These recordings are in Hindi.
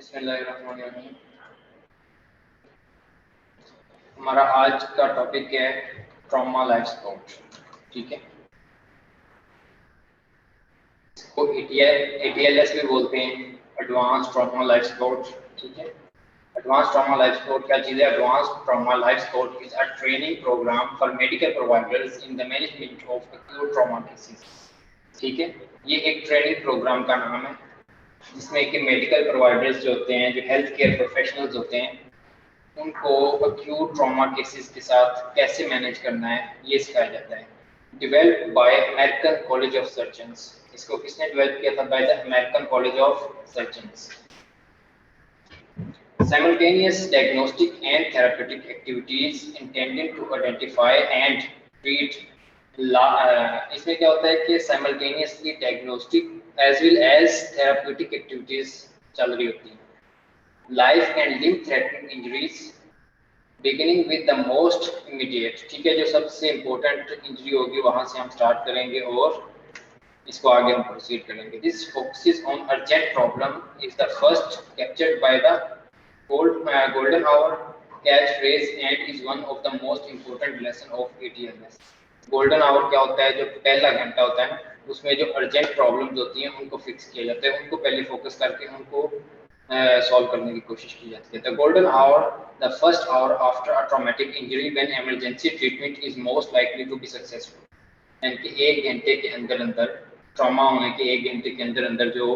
बिस्मिल्लाहिर्रहमानिर्रहीम। हमारा आज का टॉपिक है ट्रॉमा लाइफ सपोर्ट। ठीक है, इसको ATLS भी बोलते हैं, एडवांस ट्रॉमा लाइफ सपोर्ट। ठीक है, एडवांस ट्रॉमा लाइफ सपोर्ट क्या चीज़ है? Advance trauma life support is a training program for medical providers in the management of acute trauma cases. ठीक है, ये एक ट्रेनिंग प्रोग्राम का नाम है जिसमें कि मेडिकल प्रोवाइडर्स जो होते हैं, जो हेल्थ केयर प्रोफेशनल्स होते हैं, उनको एक्यूट ट्रॉमा केसेस के साथ कैसे मैनेज करना है ये सिखाया जाता है। Develop bye American college of surgeons. इसको किसने डेवलप किया था? By the American college of surgeons. Simultaneous diagnostic and therapeutic activities intended to identify and treat इसमें क्या होता है कि simultaneously diagnostic as well as therapeutic activities चल रही होती हैं। Life and limb threatening injuries beginning with the most immediate। ठीक है, जो सबसे इम्पोर्टेंट इंजरी होगी वहां से हम स्टार्ट करेंगे और इसको आगे हम प्रोसीड करेंगे। This focuses on urgent problem is the first captured by the golden hour catchphrase and is one of the most important lesson of ATLS। Golden hour क्या होता है? जो पहला घंटा होता है उसमें जो अर्जेंट प्रॉब्लम्स होती हैं उनको फिक्स किया जाता है, उनको पहले फोकस करके उनको सॉल्व करने की कोशिश की जाती है। The golden hour the first hour after a traumatic injury when emergency treatment is most likely to be successful. यानी कि एक घंटे के अंदर अंदर, ट्रॉमा होने के एक घंटे के अंदर अंदर जो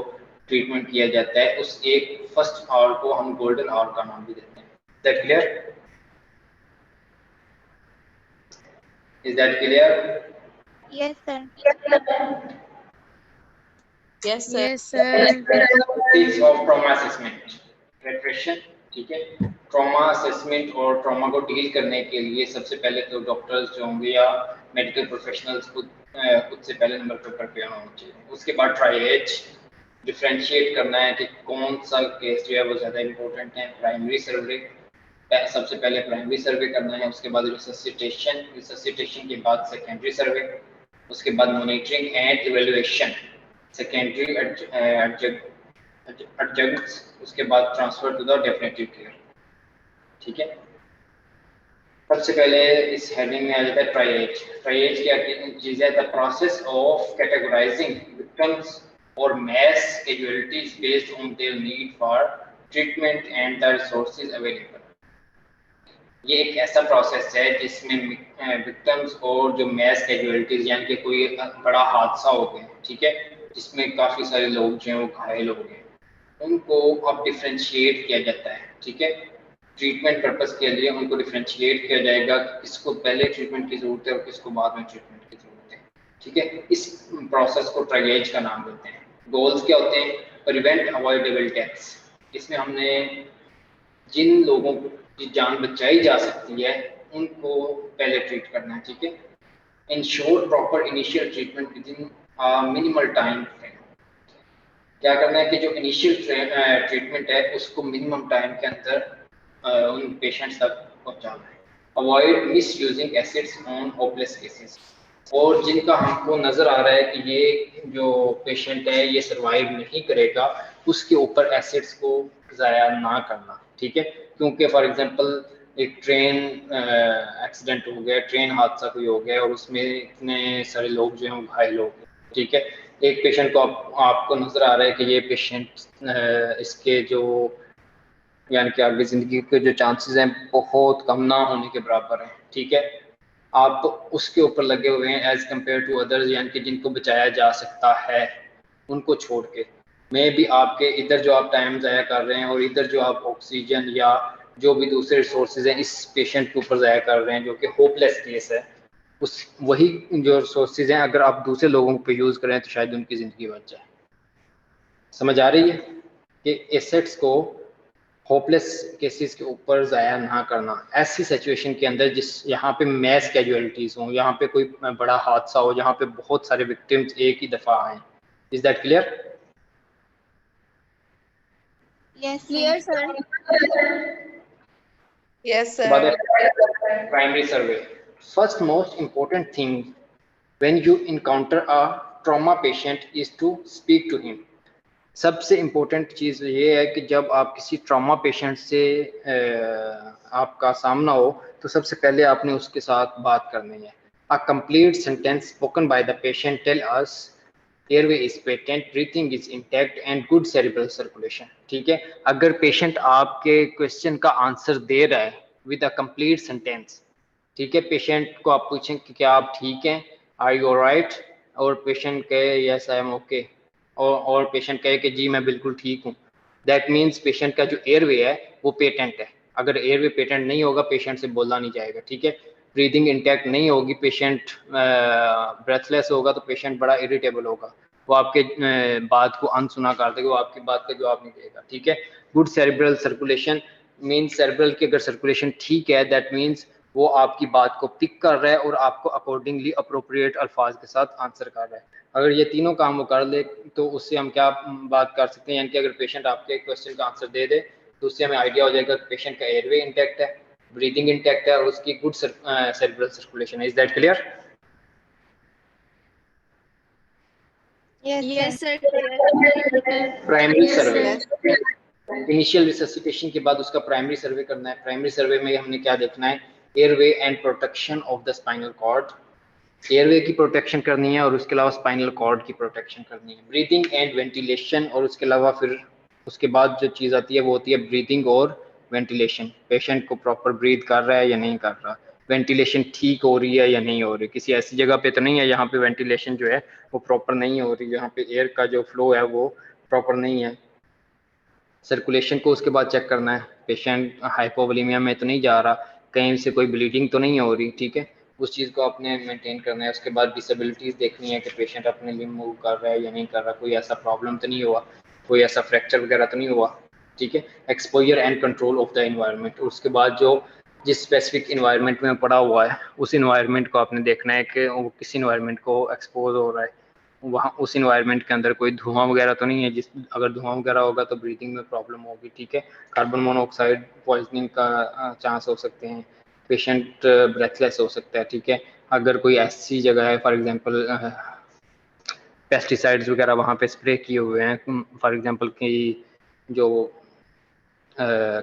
ट्रीटमेंट किया जाता है उस एक फर्स्ट आवर को हम गोल्डन आवर का नाम भी देते हैं। That clear? Is that clear? Yes, sir. Yes, sir. Yes, sir. Techniques of trauma assessment, preparation। ठीक है, ट्रॉमा असेसमेंट और ट्रॉमा को डील करने के लिए सबसे पहले तो डॉक्टर्स जो होंगे या मेडिकल प्रोफेशनल्स खुद से पहले नंबर पर प्रिपेयर होना चाहिए। उसके बाद ट्रायएज, डिफरेंशिएट करना है कि कौन सा केस जो है वो ज़्यादा इंपॉर्टेंट है। प्राइमरी सर्वे, सबसे पहले प्राइमरी सर्वे करना है, उसके बाद रिससिटेशन, रिससिटेशन के बाद सेकेंडरी सर्वे, उसके बाद monitoring and evaluation, secondary adjuncts, उसके बाद transfer to the definitive care. ठीक है, सबसे पहले इस हेडिंग में आ जाता है ट्रायएज। ट्रायएज क्या चीज़ है? The process of categorizing victims और mass casualties based on their need for treatment and the resources available. ये एक ऐसा प्रोसेस है जिसमें विक्टिम्स और जो मैस कैजुअलिटीज यानी कि कोई बड़ा हादसा हो गया, ठीक है, जिसमें काफ़ी सारे लोग जो हैं वो घायल हो गए, उनको अब डिफ्रेंशिएट किया जाता है। ठीक है, ट्रीटमेंट पर्पस के लिए उनको डिफ्रेंशिएट किया जाएगा, किसको पहले ट्रीटमेंट की ज़रूरत है और किसको बाद में ट्रीटमेंट की ज़रूरत है। ठीक है, इस प्रोसेस को ट्रायएज का नाम देते हैं। गोल्स क्या होते हैं? Prevent avoidable deaths. इसमें हमने जिन लोगों की जान बचाई जा सकती है उनको पहले ट्रीट करना है। ठीक है, ensure proper initial treatment with in minimal time frame. क्या करना है कि जो इनिशियल ट्रीटमेंट है उसको मिनिमम टाइम के अंदर उन पेशेंट्स तक पहुंचाना है। Avoid miss using acids on hopeless cases, और जिनका हमको नज़र आ रहा है कि ये जो पेशेंट है ये सर्वाइव नहीं करेगा, उसके ऊपर एसिड्स को ज़ाया ना करना। ठीक है, क्योंकि फॉर एग्जांपल एक ट्रेन एक्सीडेंट हो गया, ट्रेन हादसा कोई हो गया और उसमें इतने सारे लोग जो हैं वो घायल हो गए। ठीक है, एक पेशेंट को आपको नज़र आ रहा है कि ये पेशेंट इसके जो यानी कि आगे ज़िंदगी के जो चांसेस हैं बहुत कम ना होने के बराबर हैं। ठीक है, आप उसके ऊपर लगे हुए हैं एज कम्पेयर टू अदर्स, यानी कि जिनको बचाया जा सकता है उनको छोड़ के। मैं भी आपके इधर जो आप टाइम ज़ाया कर रहे हैं और इधर जो आप ऑक्सीजन या जो भी दूसरे रिसोर्सेज हैं इस पेशेंट के ऊपर ज़ाया कर रहे हैं जो कि होपलेस केस है, उस वही जो रिसोर्सेज हैं अगर आप दूसरे लोगों पे यूज़ करें तो शायद उनकी ज़िंदगी बच जाए। समझ आ रही है कि एसेट्स को होपलेस केसेस के ऊपर ज़ाया ना करना। ऐसी सिचुएशन के अंदर जिस यहाँ पे मैस कैजुअलिटीज हों, यहाँ पे कोई बड़ा हादसा हो, जहाँ पे बहुत सारे विक्टिम्स एक ही दफ़ा आए। Is that clear? Yes, clear, sir. Yes, sir. Primary survey. First most important thing when you encounter a trauma patient is to speak to him. सबसे इम्पोर्टेंट चीज़ ये है कि जब आप किसी ट्रॉमा पेशेंट से आपका सामना हो तो सबसे पहले आपने उसके साथ बात करनी है। A complete sentence spoken by the patient tell us airway is patent, breathing is intact and good cerebral circulation. ठीक है, अगर पेशेंट आपके क्वेश्चन का आंसर दे रहा है विद अ कंप्लीट सेंटेंस, ठीक है, पेशेंट को आप पूछें कि क्या आप ठीक हैं, आर यू ऑलराइट, और पेशेंट कहे यस आई एम ओके, और पेशेंट कहे कि जी मैं बिल्कुल ठीक हूँ, दैट मीन्स पेशेंट का जो एयरवे है वो पेटेंट है। अगर एयरवे पेटेंट नहीं होगा पेशेंट से बोला नहीं जाएगा। ठीक है, ब्रीदिंग इंटैक्ट नहीं होगी, पेशेंट ब्रेथलेस होगा तो पेशेंट बड़ा इरिटेबल होगा, वो आपके बात को अनसुना कर देगा, वो आपकी बात का जवाब नहीं देगा। ठीक है, good cerebral circulation means cerebral की अगर सर्कुलेशन ठीक है दैट मीन्स वो आपकी बात को पिक कर रहा है और आपको अकॉर्डिंगली अप्रोप्रिएट अल्फाज के साथ आंसर कर रहा है। अगर ये तीनों काम वो कर ले तो उससे हम क्या बात कर सकते हैं, यानी कि अगर पेशेंट आपके क्वेश्चन का आंसर दे दे तो उससे हमें आइडिया हो जाएगा कि पेशेंट का एयरवे इंटैक्ट है, ब्रीदिंग इंटैक्ट है और उसकी गुड सेरिब्रल सर्कुलेशन है। Is that clear? Yes, sir. Primary survey, Yes. Initial resuscitation के बाद उसका प्राइमरी सर्वे करना है। प्राइमरी सर्वे में हमने क्या देखना है, airway and protection of the spinal cord, airway की प्रोटेक्शन करनी है और उसके अलावा स्पाइनल कॉर्ड की प्रोटेक्शन करनी है, ब्रीदिंग एंड वेंटिलेशन, और उसके अलावा फिर उसके बाद जो चीज़ आती है वो होती है ब्रीदिंग और वेंटिलेशन, पेशेंट को प्रॉपर ब्रीथ कर रहा है या नहीं कर रहा, वेंटिलेशन ठीक हो रही है या नहीं हो रही, किसी ऐसी जगह पे तो नहीं है यहाँ पे वेंटिलेशन जो है वो प्रॉपर नहीं हो रही, यहाँ पे एयर का जो फ्लो है वो प्रॉपर नहीं है। सर्कुलेशन को उसके बाद चेक करना है, पेशेंट हाइपोवोलेमिया में तो नहीं जा रहा, कहीं से कोई ब्लीडिंग तो नहीं हो रही। ठीक है, उस चीज़ को आपने मेंटेन करना है। उसके बाद डिसेबिलिटीज़ देखनी है कि पेशेंट अपने लिम्ब मूव कर रहा है या नहीं कर रहा, कोई ऐसा प्रॉब्लम तो नहीं हुआ, कोई ऐसा फ्रैक्चर वगैरह तो नहीं हुआ। ठीक है, exposure and control of the environment, उसके बाद जो जिस स्पेसिफिक इन्वायरमेंट में पड़ा हुआ है उस इन्वायरमेंट को आपने देखना है कि वो किस इन्वायरमेंट को एक्सपोज हो रहा है, वहाँ उस इन्वायरमेंट के अंदर कोई धुआं वगैरह तो नहीं है, जिस अगर धुआं वगैरह होगा तो ब्रीथिंग में प्रॉब्लम होगी। ठीक है, कार्बन मोनोऑक्साइड पॉइजनिंग का चांस हो सकते हैं, पेशेंट ब्रेथलेस हो सकता है। ठीक है, अगर कोई ऐसी जगह है फॉर एग्जांपल पेस्टिसाइड्स वगैरह वहाँ पे स्प्रे किए हुए हैं, फॉर एग्जांपल कि जो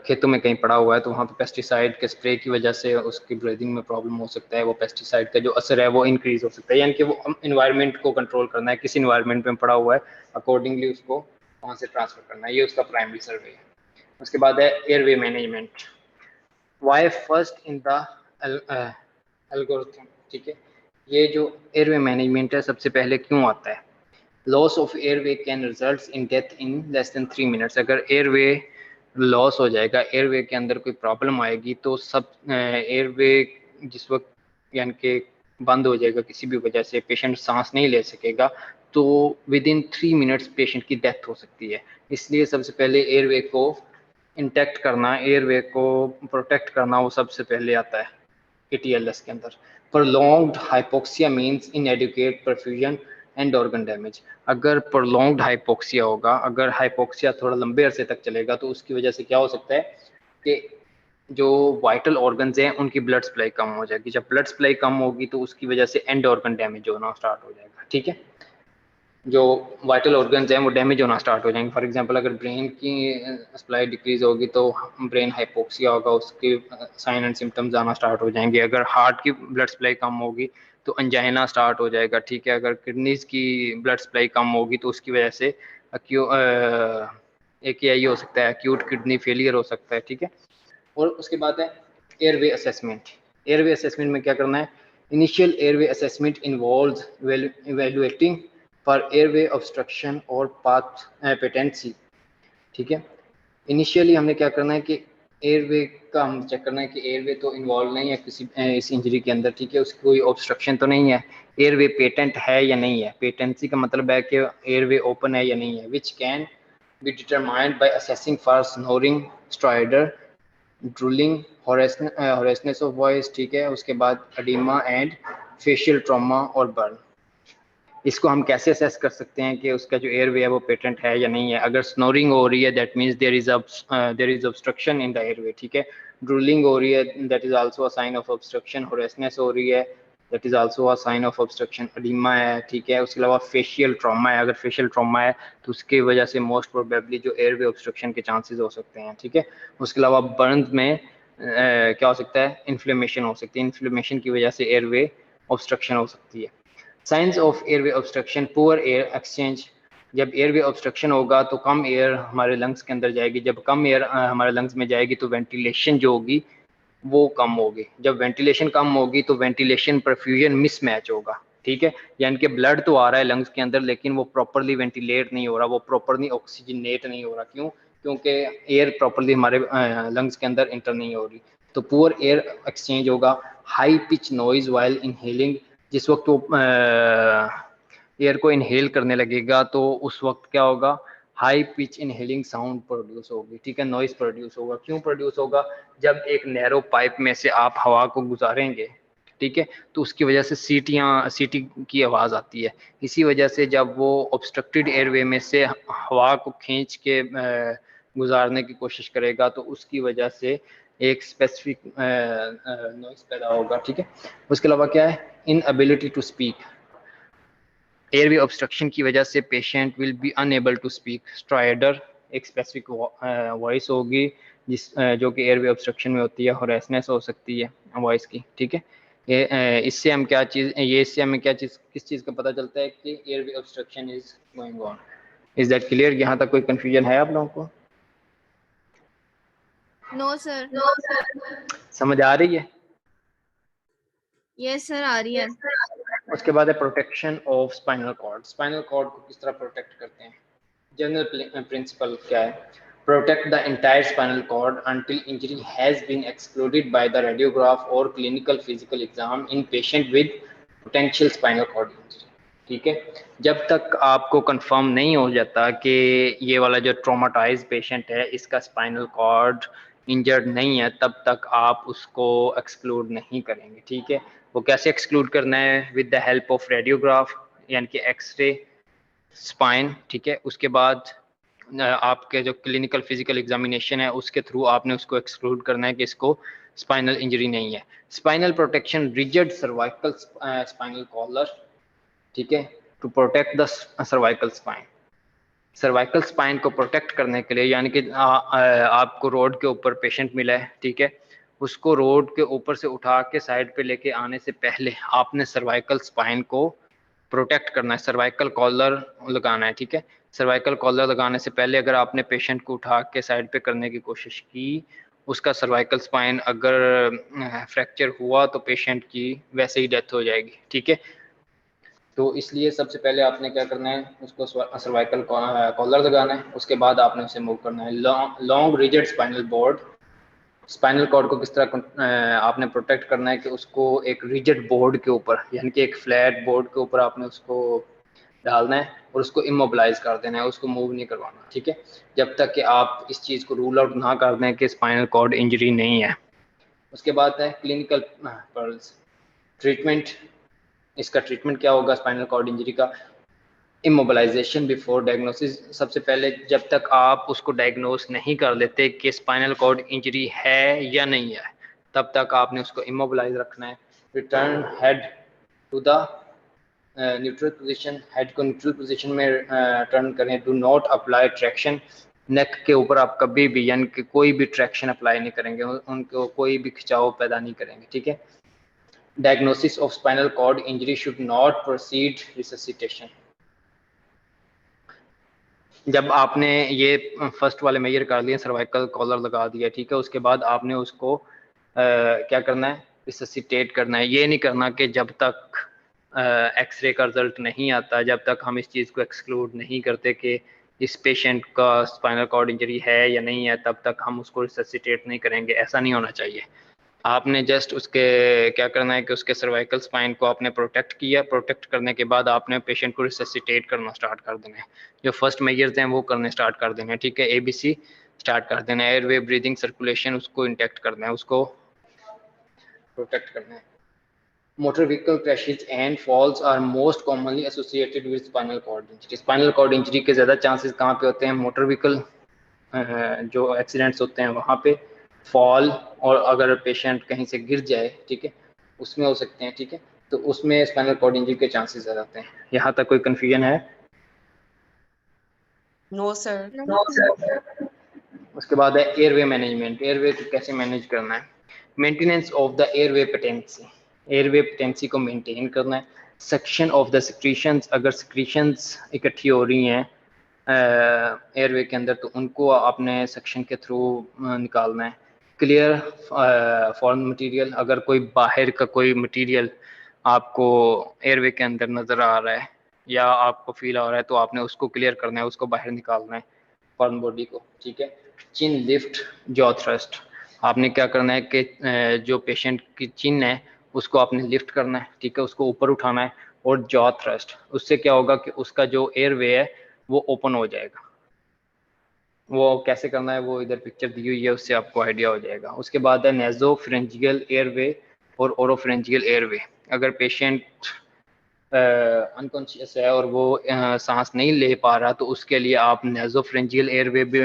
खेतों में कहीं पड़ा हुआ है तो वहाँ पे पेस्टिसाइड के स्प्रे की वजह से उसकी ब्रीदिंग में प्रॉब्लम हो सकता है, वो पेस्टिसाइड का जो असर है वो इंक्रीज हो सकता है, यानी कि वो इन्वायरमेंट को कंट्रोल करना है, किस इन्वायरमेंट में पड़ा हुआ है अकॉर्डिंगली उसको वहाँ से ट्रांसफर करना है, ये उसका प्राइमरी सर्वे है। उसके बाद है airway management, why first in the algorithm. ठीक है, ये जो एयरवे मैनेजमेंट है सबसे पहले क्यों आता है, loss of airway can result in death in less than 3 minutes, अगर एयरवे लॉस हो जाएगा, एयरवे के अंदर कोई प्रॉब्लम आएगी तो सब एयरवे जिस वक्त यानी कि बंद हो जाएगा किसी भी वजह से, पेशेंट सांस नहीं ले सकेगा, तो विद इन 3 मिनट्स पेशेंट की डेथ हो सकती है। इसलिए सबसे पहले एयरवे को इंटैक्ट करना, एयरवे को प्रोटेक्ट करना वो सबसे पहले आता है ATLS के अंदर। prolonged hypoxia means inadequate perfusion and organ damage, अगर प्रोलॉन्ग्ड हाइपोक्सिया होगा, अगर हाइपोक्सिया थोड़ा लंबे अरसे तक चलेगा तो उसकी वजह से क्या हो सकता है कि जो वाइटल ऑर्गन्स हैं उनकी ब्लड सप्लाई कम हो जाएगी, जब ब्लड सप्लाई कम होगी तो उसकी वजह से एंड ऑर्गन डैमेज होना स्टार्ट हो जाएगा। ठीक है, जो वाइटल ऑर्गन्स हैं वो डैमेज होना स्टार्ट हो जाएंगे, फॉर एग्जांपल अगर ब्रेन की सप्लाई डिक्रीज होगी तो ब्रेन हाइपोक्सिया होगा, उसके साइन एंड सिम्टम्स आना स्टार्ट हो जाएंगे, अगर हार्ट की ब्लड सप्लाई कम होगी तो अंजाइना स्टार्ट हो जाएगा। ठीक है, अगर किडनीज की ब्लड सप्लाई कम होगी तो उसकी वजह से AKI हो सकता है, एक्यूट किडनी फेलियर हो सकता है। ठीक है, और उसके बाद है एयरवे असेसमेंट, एयरवे असेसमेंट में क्या करना है, initial airway assessment involves evaluating for airway obstruction और पाथ पेटेंसी। ठीक है, इनिशियली हमने क्या करना है कि एयरवे का हम चेक करना है कि एयरवे तो इन्वॉल्व नहीं है किसी इस इंजरी के अंदर। ठीक है, उसकी कोई ऑब्स्ट्रक्शन तो नहीं है, एयरवे पेटेंट है या नहीं है, पेटेंसी का मतलब है कि एयरवे ओपन है या नहीं है, which can be determined by assessing for snoring, stridor, drooling, hoarseness of voice. ठीक है, उसके बाद एडिमा एंड फेशियल ट्रॉमा और बर्न। इसको हम कैसे असेस कर सकते हैं कि उसका जो एयरवे है वो पेटेंट है या नहीं है, अगर स्नोरिंग हो रही है that means there is obstruction in the airway. ठीक है, ड्रूलिंग हो रही है that is also a sign of obstruction, hoarseness हो रही है that is also a sign of obstruction. Edema है, ठीक है। उसके अलावा फेशियल ट्रॉमा है, अगर फेशियल ट्रॉमा है तो उसकी वजह से मोस्ट प्रोबेबली जो एयरवे ऑब्स्ट्रक्शन के चांसेस हो सकते हैं, ठीक है। उसके अलावा बर्न में क्या हो सकता है, इन्फ्लेमेशन हो सकती है, इन्फ्लेमेशन की वजह से एयरवे ऑब्स्ट्रक्शन हो सकती है। Science of airway obstruction, poor air exchange. जब एयरवे ऑब्स्ट्रक्शन होगा तो कम एयर हमारे लंग्स के अंदर जाएगी, जब कम एयर हमारे लंग्स में जाएगी तो वेंटिलेशन जो होगी वो कम होगी, जब वेंटिलेशन कम होगी तो वेंटिलेशन परफ्यूजन मिसमैच होगा, ठीक है। यानी कि ब्लड तो आ रहा है लंग्स के अंदर लेकिन वो प्रॉपरली वेंटिलेट नहीं हो रहा, वो प्रॉपरली ऑक्सीजनेट नहीं हो रहा। क्यों? क्योंकि एयर प्रॉपरली हमारे लंग्स के अंदर इंटर नहीं हो रही। तो पुअर एयर एक्सचेंज होगा। High pitch noise while inhaling, जिस वक्त वो एयर को इनहेल करने लगेगा तो उस वक्त क्या होगा, high pitch inhaling sound produce होगी, ठीक है, नॉइज प्रोड्यूस होगा। क्यों प्रोड्यूस होगा? जब एक नैरो पाइप में से आप हवा को गुजारेंगे, ठीक है, तो उसकी वजह से सीटी की आवाज़ आती है। इसी वजह से जब वो ऑब्स्ट्रक्टेड एयरवे में से हवा को खींच के गुजारने की कोशिश करेगा तो उसकी वजह से एक स्पेसिफिक नॉइज पैदा होगा, ठीक है। उसके अलावा क्या है, inability to speak. Airway obstruction की वजह से patient will be unable to speak. Stridor एक स्पेसिफिक वॉइस होगी जिस जो कि एयरवे ऑब्स्ट्रक्शन में होती है, हॉरेसनेस हो सकती है वॉइस की, ठीक है। इससे हम क्या चीज़, ये इससे हमें क्या चीज़, किस चीज़ का पता चलता है कि airway obstruction is going on. Is that clear? यहाँ तक कोई कंफ्यूजन है आप लोगों को? No sir. समझ आ रही है? यस सर, आ रही है। उसके बाद है protection of spinal cord. Spinal cord को किस तरह प्रोटेक्ट करते हैं? जनरल प्रिंसिपल क्या है? Protect the entire spinal cord until injury has been excluded by the radiograph or clinical physical exam in patient with potential spinal cord injury, ठीक है। जब तक आपको कंफर्म नहीं हो जाता कि ये वाला जो ट्रॉमाटाइज पेशेंट है इसका स्पाइनल कॉर्ड इंजर्ड नहीं है, तब तक आप उसको एक्सक्लूड नहीं करेंगे, ठीक है। वो कैसे एक्सक्लूड करना है? With the help of radiograph, यानी कि एक्सरे स्पाइन, ठीक है। उसके बाद आपके जो क्लिनिकल फिजिकल एग्जामिनेशन है उसके थ्रू आपने उसको एक्सक्लूड करना है कि इसको स्पाइनल इंजरी नहीं है। Spinal protection, rigid cervical spinal collar, ठीक है, to protect the cervical spine. Cervical spine को प्रोटेक्ट करने के लिए, यानी कि आपको रोड के ऊपर पेशेंट मिला है, ठीक है, उसको रोड के ऊपर से उठा के साइड पे लेके आने से पहले आपने सर्वाइकल स्पाइन को प्रोटेक्ट करना है, सर्वाइकल कॉलर लगाना है, ठीक है। सर्वाइकल कॉलर लगाने से पहले अगर आपने पेशेंट को उठा के साइड पे करने की कोशिश की, उसका सर्वाइकल स्पाइन अगर फ्रैक्चर हुआ तो पेशेंट की वैसे ही डेथ हो जाएगी, ठीक है। तो इसलिए सबसे पहले आपने क्या करना है, उसको सर्वाइकल कॉलर लगाना है, उसके बाद आपने उसे मूव करना है। Long rigid spinal board, spinal cord को किस तरह आपने प्रोटेक्ट करना है कि उसको एक रिजिड बोर्ड के ऊपर, यानी कि एक फ्लैट बोर्ड के ऊपर आपने उसको डालना है और उसको इमोबिलाइज कर देना है, उसको मूव नहीं करवाना, ठीक है, जब तक कि आप इस चीज़ को रूल आउट ना कर दें कि स्पाइनल कॉर्ड इंजरी नहीं है। उसके बाद है क्लिनिकल पर्ल्स ट्रीटमेंट। इसका ट्रीटमेंट क्या होगा स्पाइनल कॉर्ड इंजरी का? Immobilization before diagnosis. सबसे पहले जब तक आप उसको डायग्नोस नहीं कर लेते कि स्पाइनल कॉर्ड इंजरी है या नहीं है, तब तक आपने उसको इमोबिलाइज रखना है। Return head to the neutral position, head को न्यूट्रल पोजीशन में टर्न करें। Do not apply traction, neck के ऊपर आप कभी भी, यानी कि कोई भी ट्रैक्शन अप्लाई नहीं करेंगे, उनको कोई भी खिंचाव पैदा नहीं करेंगे, ठीक है। Diagnosis of spinal cord injury should not proceed resuscitation. जब आपने ये फर्स्ट वाले मेजर कर लिए, सर्वाइकल कॉलर लगा दिया, ठीक है, उसके बाद आपने उसको क्या करना है, रिससिटेट करना है। ये नहीं करना कि जब तक एक्सरे का रिजल्ट नहीं आता, जब तक हम इस चीज़ को एक्सक्लूड नहीं करते कि इस पेशेंट का स्पाइनल कॉर्ड इंजरी है या नहीं है, तब तक हम उसको रिससिटेट नहीं करेंगे। ऐसा नहीं होना चाहिए। आपने जस्ट उसके क्या करना है कि उसके सर्वाइकल स्पाइन को आपने प्रोटेक्ट किया, प्रोटेक्ट करने के बाद आपने पेशेंट को रिससिटेट करना स्टार्ट कर देना है। जो फर्स्ट मेजर्स हैं वो करने स्टार्ट कर देना है, ठीक है, ABC स्टार्ट कर देना है। एयरवे, ब्रीदिंग, सर्कुलेशन उसको इंटैक्ट करना है, उसको प्रोटेक्ट करना है। Motor vehicle crashes and falls are most commonly associated with spinal cord injury. Spinal cord injury के ज़्यादा चांसेस कहाँ पे होते हैं? मोटर व्हीकल जो एक्सीडेंट्स होते हैं वहाँ पे, फॉल, और अगर पेशेंट कहीं से गिर जाए, ठीक है, उसमें हो सकते हैं, ठीक है। तो उसमें स्पाइनल कॉर्ड इंजरी के चांसेस ज़्यादा होते हैं। यहाँ तक कोई कन्फ्यूजन है? No, sir. No, sir. उसके बाद है एयरवे मैनेजमेंट। एयरवे को कैसे मैनेज करना है? Maintenance of the airway patency, airway patency को मेंटेन करना है। सेक्शन ऑफ द सिक्रीशंस, अगर सिक्रीशंस इकट्ठी हो रही हैं एयरवे के अंदर तो उनको आपने सेक्शन के थ्रू निकालना है। क्लियर फॉरेन मटेरियल, अगर कोई बाहर का कोई मटेरियल आपको एयरवे के अंदर नज़र आ रहा है या आपको फील आ रहा है तो आपने उसको क्लियर करना है, उसको बाहर निकालना है फॉरेन बॉडी को, ठीक है। चिन लिफ्ट, जॉ थ्रस्ट, आपने क्या करना है कि जो पेशेंट की चिन है उसको आपने लिफ्ट करना है, ठीक है, उसको ऊपर उठाना है। और जॉ थ्रस्ट, उससे क्या होगा कि उसका जो एयरवे है वो ओपन हो जाएगा। वो कैसे करना है वो इधर पिक्चर दी हुई है, उससे आपको आइडिया हो जाएगा। उसके बाद है नेजोफ्रेंजियल एयरवे और ओरोफ्रेंजियल एयरवे। अगर पेशेंट अनकॉन्शियस है और वो सांस नहीं ले पा रहा तो उसके लिए आप नेजोफ्रेंजियल एयरवे भी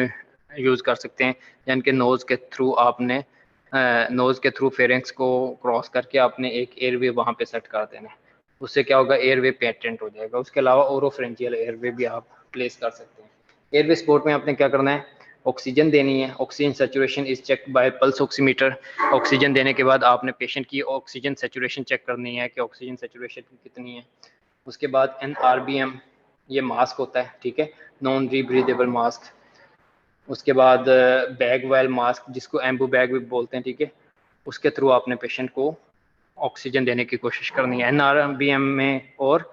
यूज़ कर सकते हैं, यानी कि नोज़ के थ्रू आपने नोज़ के थ्रू फेरेंक्स को क्रॉस करके आपने एक एयरवे वहाँ पे सेट कर देना है। उससे क्या होगा, एयरवे पेटेंट हो जाएगा। उसके अलावा ओरोफ्रेंजियल एयरवे भी आप प्लेस कर सकते हैं। एयरवे सपोर्ट में आपने क्या करना है, ऑक्सीजन देनी है। Oxygen saturation is check by pulse oximeter. Oxygen देने के बाद आपने पेशेंट की ऑक्सीजन सैचुरेशन चेक करनी है कि ऑक्सीजन सैचुरेशन कितनी है। उसके बाद NRBM, ये मास्क होता है, ठीक है, नॉन रीब्रीदेबल मास्क। उसके बाद बैग वाल मास्क, जिसको एम्बू बैग भी बोलते हैं, ठीक है, उसके थ्रू आपने पेशेंट को ऑक्सीजन देने की कोशिश करनी है NRBM में और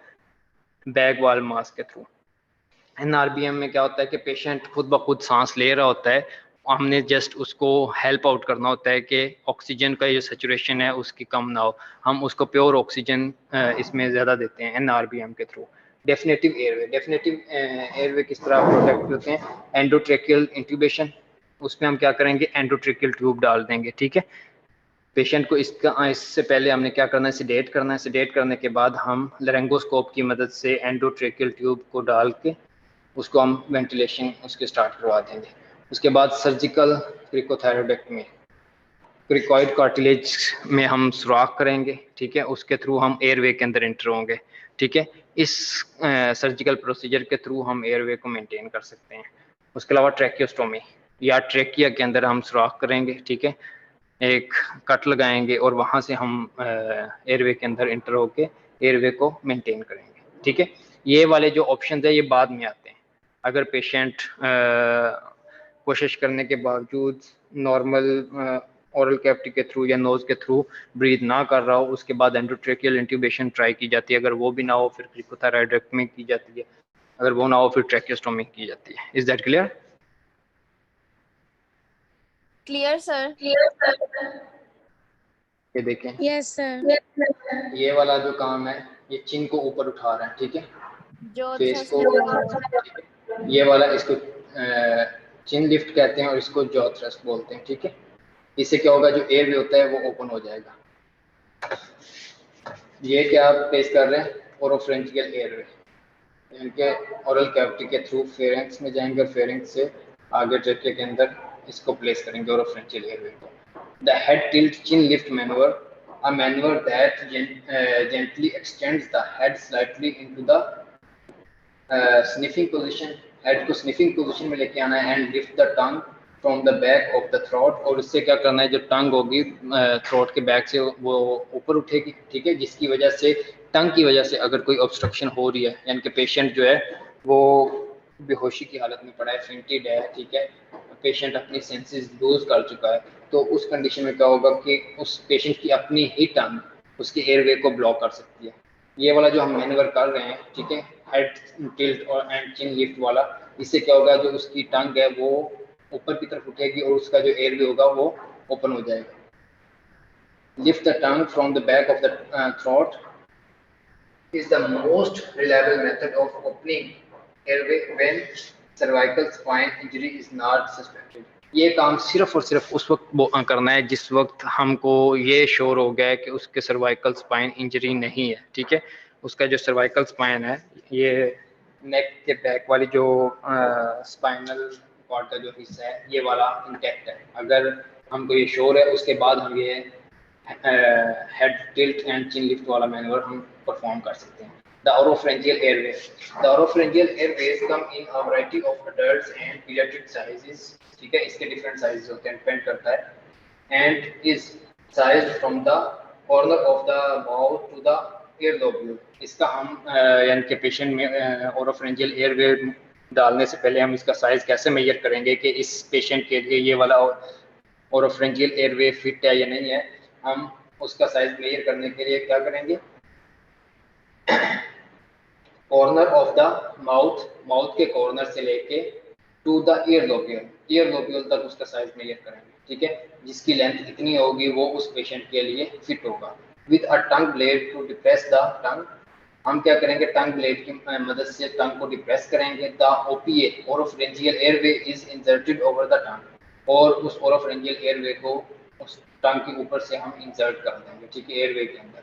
बैग वाल मास्क के थ्रू। NRBM में क्या होता है कि पेशेंट खुद ब खुद सांस ले रहा होता है, हमने जस्ट उसको हेल्प आउट करना होता है कि ऑक्सीजन का जो सेचुरेशन है उसकी कम ना हो। हम उसको प्योर ऑक्सीजन इसमें ज़्यादा देते हैं NRBM के through. Definitive airway, definitive airway किस तरह प्रोटेक्ट होते हैं? एंडोट्रेकियल इंट्यूबेशन, उसमें हम क्या करेंगे, एंडोट्रेकियल ट्यूब डाल देंगे, ठीक है। पेशेंट को इससे पहले हमने क्या करना है, सिडेट करना है। सिडेट करने के बाद हम लैरिंगोस्कोप की मदद से एंडोट्रेकियल ट्यूब को डाल के उसको हम वेंटिलेशन उसके स्टार्ट करवा देंगे। उसके बाद सर्जिकल क्रिकोथायरोडेक्टमी, क्रिकॉइड कार्टिलेज में हम सुराख करेंगे, ठीक है, उसके थ्रू हम एयरवे के अंदर एंटर होंगे, ठीक है। इस सर्जिकल प्रोसीजर के थ्रू हम एयरवे को मेंटेन कर सकते हैं। उसके अलावा ट्रैकियोस्टोमी, या ट्रैकिया के अंदर हम सुराख करेंगे, ठीक है, एक कट लगाएंगे और वहाँ से हम एयरवे के अंदर एंटर होके एयरवे को मेंटेन करेंगे, ठीक है। ये वाले जो ऑप्शन है ये बाद में आते हैं। अगर पेशेंट कोशिश करने के बावजूद नॉर्मल ओरल कैविटी के थ्रू या नोज के थ्रू ब्रीथ ना कर रहा हो, उसके बाद एंडोट्रेकियल इंट्यूबेशन ट्राई की जाती है। अगर वो भी ना हो फिर क्रिकोथायरॉइडेक्टमी की जाती है। अगर वो ना हो फिर ट्रैकियोस्टोमी की जाती है। Is that clear? Clear, sir. ये देखें, Yes, sir. ये वाला जो काम है ये चिन को ऊपर उठा रहा है, ठीक है, Jaw फेस thrust को, maneuver. ठीक है? ये वाला इसको चिन लिफ्ट कहते हैं और इसको जॉ थ्रस्ट बोलते हैं, ठीक है। इससे क्या होगा, जो एयर वे होता है वो ओपन हो जाएगा। ये क्या आप फेस कर रहे हैं, ओरोफ्रेंजियल एयरवे, इनके ओरल कैविटी के थ्रू फेरेंक्स में जाएंगे और फेरेंक्स से आगे ट्रेके के अंदर इसको प्लेस करेंगे ओरोफ्रेंजियल एयरवे को। The head tilt chin lift manoeuvre, a maneuver that gently extends the head slightly into the sniffing position, head को स्निफिंग पोजीशन में लेके आना है and lift the tongue from the back of the throat, और इससे क्या करना है, जो टंग होगी थ्रोट के बैक से वो ऊपर उठेगी, ठीक है, जिसकी वजह से टंग की वजह से अगर कोई ऑब्स्ट्रक्शन हो रही है, यानी कि पेशेंट जो है वो बेहोशी की हालत में पड़ा है, फेंटेड है, ठीक है, पेशेंट अपनी सेंसेस लूज कर चुका है, तो उस कंडीशन में क्या होगा कि उस पेशेंट की अपनी ही टंग उसके एयरवे को ब्लॉक कर सकती है। ये वाला जो हम मैन्यूवर कर रहे हैं, ठीक है, हेड टिल्ट और एंड चिन लिफ्ट वाला, इससे क्या होगा, जो उसकी टंग है वो ऊपर की तरफ उठेगी और उसका जो एयरवे होगा वो ओपन हो जाएगा। Lift the tongue from the back of the throat is the most reliable method of opening airway when cervical spine injury is not suspected. ये काम सिर्फ और सिर्फ उस वक्त करना है जिस वक्त हमको ये श्योर हो गया है कि उसके सर्वाइकल स्पाइन इंजरी नहीं है, ठीक है। उसका जो सर्वाइकल स्पाइन है, ये नेक के बैक वाली जो स्पाइनल कॉर्ड का जो हिस्सा है ये वाला इंटैक्ट है। अगर हमको ये श्योर है उसके बाद हम ये head tilt and chin lift वाला मैनूवर हम परफॉर्म कर सकते हैं। The oropharyngeal Airways, the oropharyngeal Airways come in a variety of adults and paediatric sizes, ठीक है, इसके डिफरेंट साइजेस होते हैं, डिपेंड करता है, and is sized from the corner of the mouth to the ear lobule. इसका हम यानी कि पेशेंट में ओरोफेरेंजियल एयरवे डालने से पहले हम इसका साइज कैसे मेजर करेंगे कि इस पेशेंट के लिए ये वाला ओरोफेरेंजियल एयरवे फिट है या नहीं है। हम उसका साइज मेजर करने के लिए क्या करेंगे, corner of the mouth, mouth के कॉर्नर से लेके टू द ईयर लोब्यूल तक उसका साइज मेजर करेंगे, ठीक है, जिसकी लेंथ इतनी होगी वो उस पेशेंट के लिए फिट होगा। With a tongue blade to depress the tongue, हम क्या करेंगे, टंग ब्लेड की मदद से टंग को डिप्रेस करेंगे। The OPA oropharyngeal airway is inserted over the tongue, और उस ओरोफेरेंजियल एयरवे को उस टंग के ऊपर से हम इंसर्ट कर देंगे, ठीक है, एयरवे के अंदर।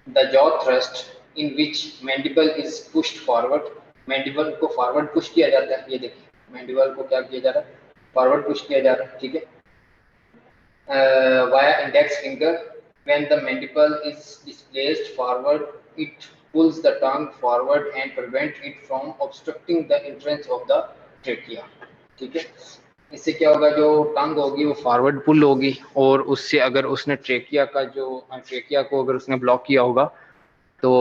The jaw thrust in which mandible is pushed forward, mandible को फॉरवर्ड पुश किया जाता है, ये देखिए मैंडिबल को क्या किया जा रहा है, फॉरवर्ड पुश किया जा रहा है, ठीक है, via index finger. When the mandible is displaced forward, it pulls the tongue forward and prevent it from obstructing the entrance of the trachea, ठीक है। इससे क्या होगा, जो टंग होगी वो फॉरवर्ड पुल होगी, और उससे अगर उसने ट्रेकिया का जो ट्रेकिया को अगर उसने ब्लॉक किया होगा तो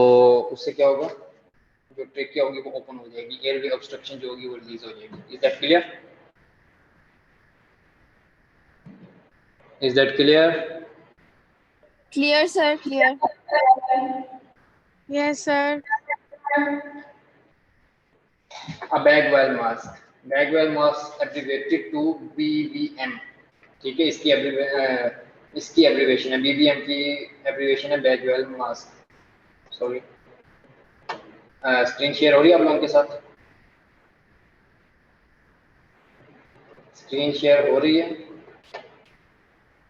उससे क्या होगा, जो ट्रेकिया होगी वो ओपन हो जाएगी, एयरवे ऑब्स्ट्रक्शन जो होगी वो रिलीज हो जाएगी। Is that clear? Is that clear? Clear, sir. Clear. Yes, sir. A Bagwell mask, Bagwell mask abbreviated to BVM, ठीक है, इसकी एब्रीवेशन है, BVM की एब्रीवेशन है Bagwell mask। Sorry, screen share हो रही है आप लोगों के साथ? स्क्रीन शेयर हो रही है?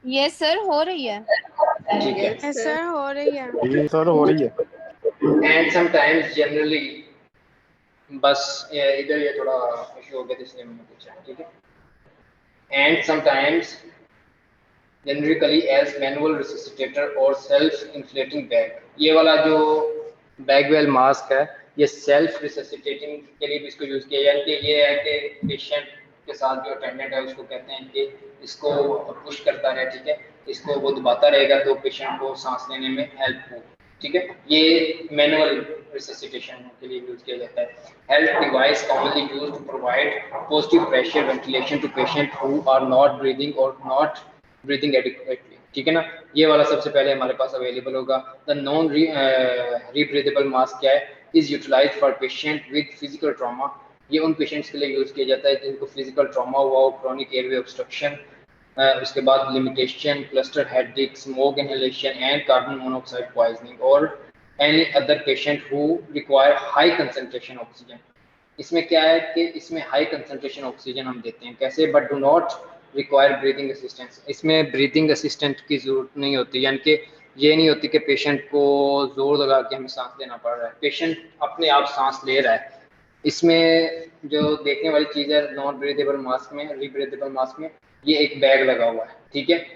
Yes, sir. हो रही है. ठीक है। Yes, sir. हो रही है. जी सर हो रही है। एंड समटाइम्स जनरली, बस इधर ये थोड़ा इशू हो गया था इसलिए मैंने पूछा, ठीक है। And sometimes generally as manual resuscitator और सेल्फ इन्फ्लेटिंग बैग, ये वाला जो बैगवेल मास्क है ये सेल्फ रिससिटेटिंग के लिए भी इसको यूज किया, यानी कि ये है कि पेशेंट के साथ जो अटेंडेंट है उसको कहते हैं कि इसको पुश करता रहे, ठीक है, इसको वो दबाता रहेगा तो पेशेंट को सांस लेने में हेल्प हो, ठीक है। ये मैनुअल रिससिटेशन के लिए यूज किया जाता है। Health device commonly used to provide positive pressure ventilation to patient who are not breathing और नॉट ब्रीदिंग एडिक्वेटली, ठीक है ना, ये वाला सबसे पहले हमारे पास अवेलेबल होगा। द नॉन रीब्रीदेबल मास्क क्या है, is utilized for patient with physical trauma, ये उन पेशेंट्स के लिए यूज किया जाता है जिनको फिजिकल ट्रॉमा हुआ हो, क्रोनिक एयरवे ऑब्स्ट्रक्शन, उसके बाद limitation, cluster headache, smoke inhalation and carbon monoxide poisoning, और any other patient who require high concentration oxygen. इसमें क्या है कि इसमें हाई कंसंट्रेशन ऑक्सीजन हम देते हैं, कैसे, but do not require breathing assistance, इसमें ब्रीदिंग असिस्टेंट की जरूरत नहीं होती, यानी कि ये नहीं होती कि पेशेंट को जोर लगा के हमें सांस लेना पड़ रहा है, पेशेंट अपने आप सांस ले रहा है। इसमें जो देखने वाली चीज़ है नॉन ब्रीदेबल मास्क में, रीब्रीदेबल मास्क में, ये एक बैग लगा हुआ है, ठीक है।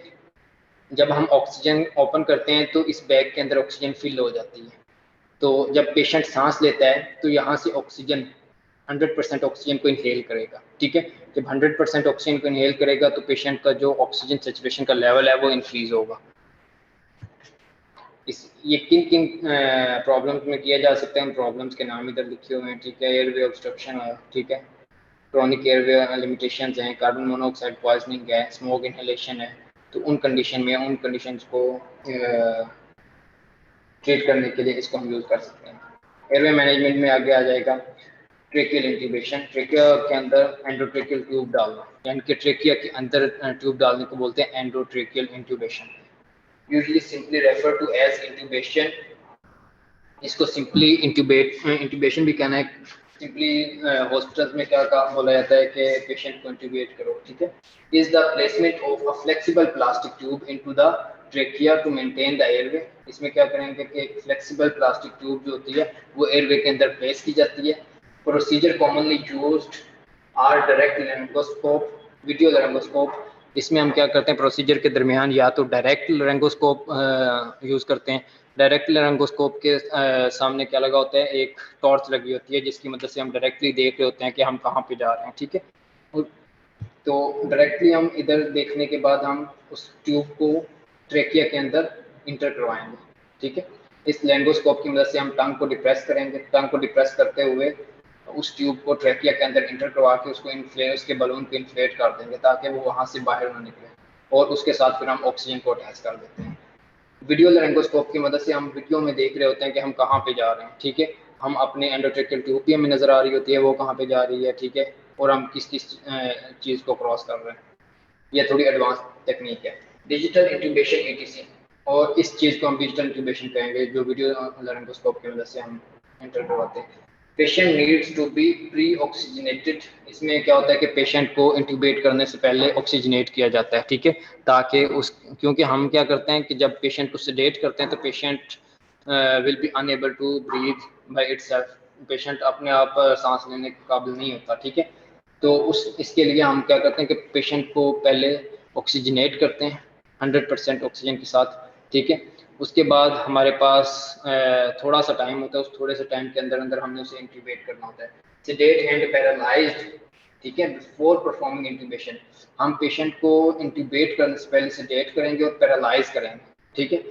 जब हम ऑक्सीजन ओपन करते हैं तो इस बैग के अंदर ऑक्सीजन फिल हो जाती है, तो जब पेशेंट सांस लेता है तो यहाँ से ऑक्सीजन 100% ऑक्सीजन को इनहेल करेगा, ठीक है। जब 100% ऑक्सीजन को इनहेल करेगा तो पेशेंट का जो ऑक्सीजन सैचुरेशन का लेवल है वो इंक्रीज होगा। ये किन किन प्रॉब्लम्स में किया जा सकता है, उन प्रॉब्लम्स के नाम इधर लिखे हुए हैं, ठीक है। एयरवे ऑब्स्ट्रक्शन है, ठीक है, क्रोनिक एयरवे लिमिटेशंस हैं, कार्बन मोनोऑक्साइड पॉइजनिंग है, स्मोक इनहेलेशन है, तो उन कंडीशन में उन कंडीशंस को ट्रीट करने के लिए इसको हम यूज़ कर सकते हैं। एयरवे मैनेजमेंट में आगे आ जाएगा ट्रेकियल इंट्यूबेशन, ट्रेकिया के अंदर एंडोट्रेकियल ट्यूब डालना, यानी कि ट्रेकिया के अंदर ट्यूब डालने को बोलते हैं endotracheal intubation, usually simply refer to as intubation, इसको सिंपली इंट्यूबेशन भी कहना है, सिंपली हॉस्पिटल्स में क्या काम बोला जाता है कि पेशेंट को इंट्यूबेट करो, ठीक है। Is the placement of a flexible plastic tube into the trachea to maintain the airway, इसमें क्या करेंगे कि फ्लेक्सिबल प्लास्टिक ट्यूब जो होती है वो एयरवे के अंदर प्लेस की जाती है। Procedure commonly used are direct laryngoscope, video laryngoscope, इसमें हम क्या करते हैं, प्रोसीजर के दरमियान या तो डायरेक्ट लेरेंगोस्कोप यूज़ करते हैं। डायरेक्ट लेरेंगोस्कोप के सामने क्या लगा होता है, एक टॉर्च लगी होती है जिसकी मदद से हम डायरेक्टली देख रहे होते हैं कि हम कहाँ पे जा रहे हैं, ठीक है। तो डायरेक्टली हम इधर देखने के बाद हम उस ट्यूब को ट्रेकिया के अंदर इंटर करवाएंगे, ठीक है। इस लेरेंगोस्कोप की मदद से हम टंग को डिप्रेस करेंगे, टंग को डिप्रेस करते हुए उस ट्यूब को ट्रेकिया के अंदर इंटर करवा के उसको उसके बलून को इन्फ्लेट कर देंगे ताकि वो वहाँ से बाहर ना निकले, और उसके साथ फिर हम ऑक्सीजन को अटैच कर देते हैं। वीडियो लेरेंगोस्कोप की मदद से हम वीडियो में देख रहे होते हैं कि हम कहाँ पे जा रहे हैं, ठीक है। हम अपने एंडोट्रेकियल ट्यूब भी हमें नज़र आ रही होती है वो कहाँ पे जा रही है, ठीक है, और हम किस किस चीज़ को क्रॉस कर रहे हैं। यह थोड़ी एडवांस टेक्निक है, डिजिटल इंट्यूबेशन ETC, और इस चीज़ को हम डिजिटल इंट्यूबेशन कहेंगे जो वीडियो लेरेंगोस्कोप की मदद से हम एंटर करवाते हैं। Patient needs to be pre oxygenated, इसमें क्या होता है कि पेशेंट को इंट्यूबेट करने से पहले ऑक्सीजनेट किया जाता है, ठीक है, ताकि क्योंकि हम क्या करते हैं कि जब पेशेंट को सेडेट करते हैं तो patient will be unable to breathe by itself, patient अपने आप सांस लेने के काबिल नहीं होता, ठीक है। तो इसके लिए हम क्या करते हैं कि पेशेंट को पहले ऑक्सीजनेट करते हैं 100% ऑक्सीजन के साथ, ठीक है। उसके बाद हमारे पास थोड़ा सा टाइम होता है, उस थोड़े से टाइम के अंदर अंदर हमने उसे इंट्यूबेट करना होता है। सेडेट एंड पैरालाइज्ड, ठीक है, बिफोर परफॉर्मिंग इंट्यूबेशन, हम पेशेंट को इंट्यूबेट करने से पहले सेडेट करेंगे और पैरालाइज करेंगे, ठीक है।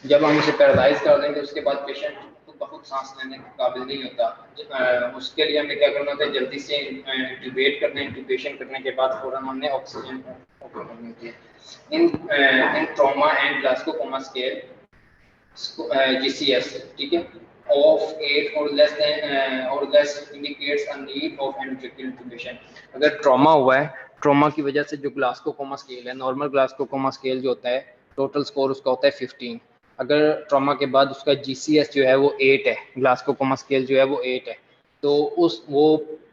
जब हम उसे पैरालाइज कर देंगे उसके बाद पेशेंट बहुत सांस लेने के काबिल नहीं होता, उसके लिए हमें क्या करना होता है, जल्दी से इंट्यूबेट करना है। इंट्यूबेशन करने के बाद फौरन हमने ऑक्सीजन ओपन करनी होती है। इन ट्रॉमा एंड ग्लास्कोकोमा स्केल GCS, ठीक है, of 8 or less indicates a need of endotracheal intubation। अगर ट्रॉमा हुआ है, ट्रॉमा की वजह से जो ग्लास्कोकोमा स्केल है, नॉर्मल ग्लास्कोकोमा स्केल जो होता है टोटल स्कोर उसका होता है 15, अगर ट्रॉमा के बाद उसका GCS जो है वो 8 है, ग्लास्कोकोमा स्केल जो है वो 8 है, तो वो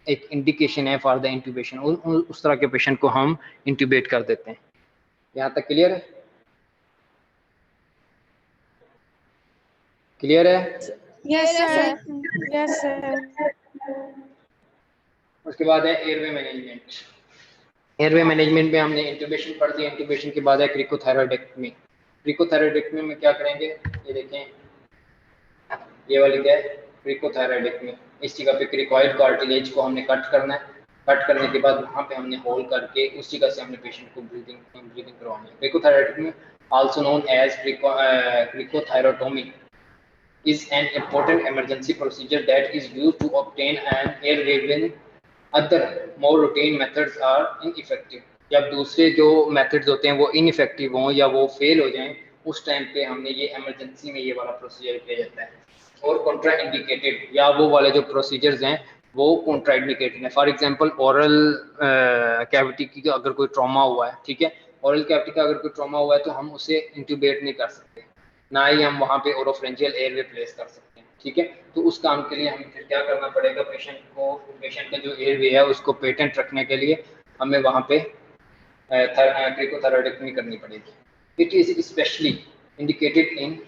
एक इंडिकेशन है फॉर द इंट्यूबेशन। उस तरह के पेशेंट को हम इंट्यूबेट कर देते हैं। यहाँ तक क्लियर है? क्लियर है? Yes, Clear है, sir. Yes, sir. उसके बाद है एयरवे मैनेजमेंट। एयरवे मैनेजमेंट में हमने इंट्यूबेशन पढ़ दी, इंट्यूबेशन के बाद है क्रिकोथायरॉइडेक्टमी। क्रिकोथायरॉइडेक्टमी में क्या करेंगे, ये देखें, ये वाली क्या है, क्रिकोथायरॉइडेक्टमी। इस जगह पे क्रिकॉइड कार्टिलेज को हमने कट करना है, कट करने के बाद वहाँ पे हमने होल करके उस जगह से हमने पेशेंट को ब्रीदिंग करवानी है। Cricothyroidectomy also known as cricothyrotomy is an important emergency procedure that is used to obtain an airway when other more routine methods are ineffective। जब दूसरे जो मेथड्स होते हैं वो इनइफेक्टिव हों या वो फेल हो जाएं, उस टाइम पे हमने ये इमरजेंसी में ये वाला प्रोसीजर किया जाता है। और कॉन्ट्रा इंडिकेटेड, या वो वाले जो प्रोसीजर्स हैं वो कॉन्ट्रा इंडिकेटेड है। फॉर एग्जांपल ओरल कैविटी की अगर कोई ट्रॉमा हुआ है, ठीक है, ओरल कैविटी का अगर कोई ट्रॉमा हुआ है तो हम उसे इंट्यूबेट नहीं कर सकते, ना ही हम वहाँ पे ओरोफ्रेंजियल एयरवे प्लेस कर सकते हैं, ठीक है। तो उस काम के लिए हमें फिर क्या करना पड़ेगा, पेशेंट का जो एयरवे है उसको पेटेंट रखने के लिए हमें वहाँ पे क्रिकोथायरॉइडेक्टमी करनी पड़ेगी। It is specially indicated in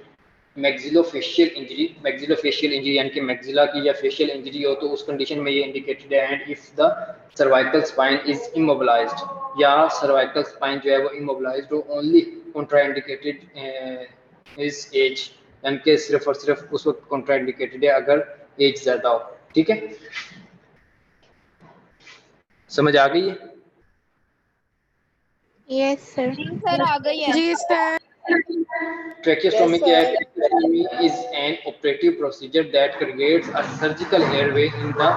maxillofacial injury. Maxillofacial injury यानी कि मैक्सिला की या फेशियल इंजरी हो तो उस कंडीशन में ये इंडिकेटेड है। And if the cervical spine is immobilized, या सर्वाइकल स्पाइन जो है वो इमोबिलाइज्ड हो, ओनली कॉन्ट्राइंडिकेटेड इज एज, यानी कि सिर्फ और सिर्फ उस वक्त कॉन्ट्राइंडिकेटेड है अगर एज ज्यादा हो, ठीक है। समझ आ गई है? Yes, sir. जी सर आ गई है। जी sir. Tracheostomy Yes, sir. is an operative procedure that creates a surgical airway in the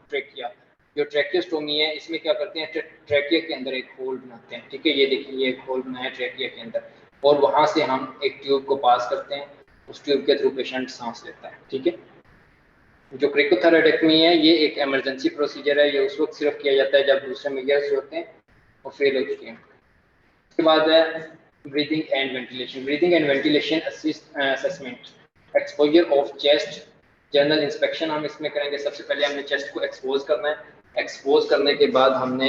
trachea। जो ट्रैकियोस्टोमी है इसमें क्या करते हैं, ट्रैकिया के अंदर एक होल बनाते हैं, ठीक है, ये देखिए ये एक होल बनाया है ट्रैकिया के अंदर, और वहां से हम एक ट्यूब को पास करते हैं, उस ट्यूब के थ्रू पेशेंट सांस लेता है, ठीक है। जो क्रिकोथायरॉइडेक्टमी है ये एक इमरजेंसी प्रोसीजर है, ये उस वक्त सिर्फ किया जाता है जब दूसरे मेजर्स होते हैं और फेल हो चुके हैं। उसके बाद है breathing and ventilation. Breathing and ventilation assessment, exposure of chest, general inspection हम इसमें करेंगे। सबसे पहले हमने चेस्ट को एक्सपोज करना है, एक्सपोज करने के बाद हमने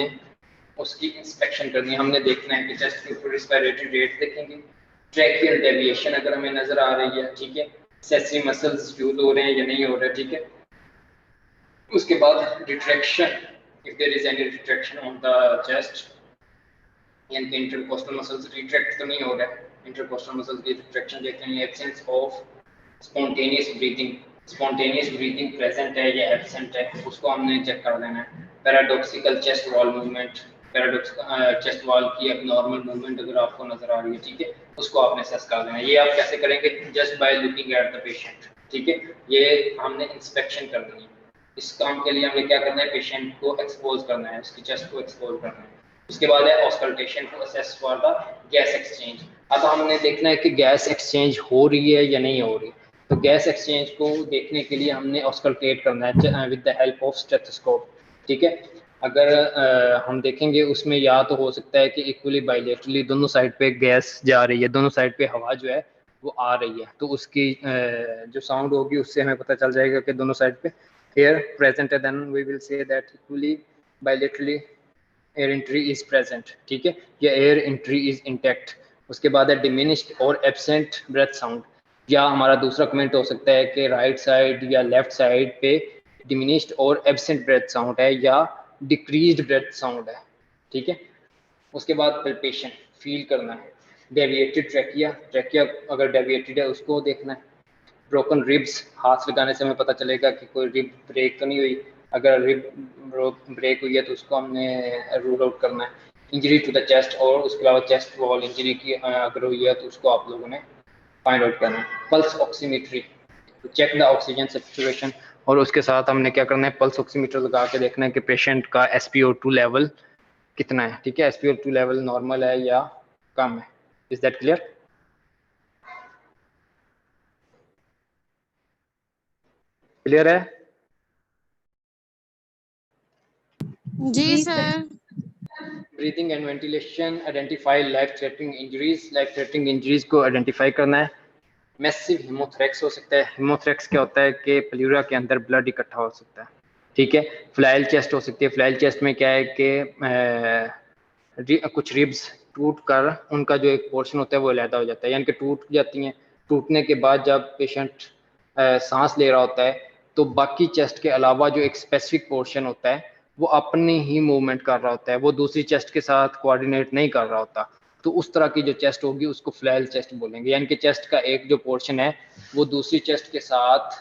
उसकी इंस्पेक्शन करनी है, हमने देखना है कि चेस्ट के ऊपर रिस्पिरेटरी रेट देखेंगे, ट्रैकियल डेविएशन अगर हमें नजर आ रही है, ठीक है, सेंसरी मसल्स यूज हो रहे हैं या नहीं हो रहे, ठीक है। उसके बाद retraction, if there is any retraction on the chest, यानी कि इंटरकोस्टल मसल्स रिट्रैक्ट तो नहीं हो रहा है, इंटरकोस्टल मसल्स की रिट्रैक्शन देखते हैं, absence of spontaneous breathing present है या एब्सेंट है, उसको हमने चेक कर लेना है। Paradoxical chest wall movement, chest wall की अब नॉर्मल मूवमेंट अगर आपको नजर आ रही है, ठीक है, उसको आपने असेस कर देना है। ये आप कैसे करेंगे? Just by looking at the patient, ठीक है, ये हमने इंस्पेक्शन करनी है। इस काम के लिए हमें क्या करना है? पेशेंट को एक्सपोज करना है, उसकी चेस्ट को एक्सपोज करना है। उसके बाद है auscultation to assess for the gas exchange. अब हमने देखना है कि गैस एक्सचेंज हो रही है या नहीं हो रही। तो गैस एक्सचेंज को देखने के लिए हमने ऑस्कल्टेट करना है with the help of stethoscope, ठीक है। अगर हम देखेंगे उसमें या तो हो सकता है कि इक्वली बाइलेटरली दोनों साइड पे गैस जा रही है, दोनों साइड पे हवा जो है वो आ रही है, तो उसकी जो साउंड होगी उससे हमें पता चल जाएगा कि दोनों साइड पे एयर प्रेजेंट है, then we will say that equally bilaterally air entry is present, ठीक है, या एयर एंट्री इज इंटैक्ट। उसके बाद है डिमिनिश्ड और एब्सेंट ब्रेथ साउंड, या हमारा दूसरा कमेंट हो सकता है कि राइट साइड या लेफ्ट साइड पे डिमिनिश्ड और एब्सेंट ब्रेथ साउंड है या डिक्रीज्ड ब्रेथ साउंड है, ठीक है। उसके बाद पल्पेशन फील करना है। डेविएटेड ट्रैकिया अगर डेविएटेड है उसको देखना है। ब्रोकन रिब्स, हाथ लगाने से हमें पता चलेगा कि कोई रिब ब्रेक तो नहीं हुई, अगर रिब ब्रेक हुई है तो उसको हमने रूल आउट करना है। इंजरी टू द चेस्ट, और उसके अलावा चेस्ट वॉल इंजरी की अगर हुई है तो उसको आप लोगों ने फाइंड आउट करना है। Pulse oximetry to check the oxygen saturation, और उसके साथ हमने क्या करना है? पल्स ऑक्सीमीटर लगा के देखना है कि पेशेंट का SpO2 लेवल कितना है, ठीक है, SpO2 लेवल नॉर्मल है या कम है। Is that clear? क्लियर है? जी sir. Breathing and ventilation, identify life threatening injuries. Life threatening injuries को आइडेंटिफाई करना है। मैसिव हीमोथ्रेक्स हो सकता है। हीमोथ्रेक्स क्या होता है कि प्लूरा के अंदर ब्लड इकट्ठा हो सकता है, ठीक है। फ्लैल चेस्ट हो सकती है। फ्लैल चेस्ट में क्या है कि कुछ रिब्स टूट कर उनका जो एक पोर्शन होता है वो अलहदा हो जाता है, यानी कि टूट जाती हैं। टूटने के बाद जब पेशेंट सांस ले रहा होता है तो बाकी चेस्ट के अलावा जो एक स्पेसिफिक पोर्शन होता है वो अपनी ही मूवमेंट कर रहा होता है, वो दूसरी चेस्ट के साथ कोऑर्डिनेट नहीं कर रहा होता। तो उस तरह की जो चेस्ट होगी उसको फ्लैल चेस्ट बोलेंगे, यानी कि चेस्ट का एक जो पोर्शन है वो दूसरी चेस्ट के साथ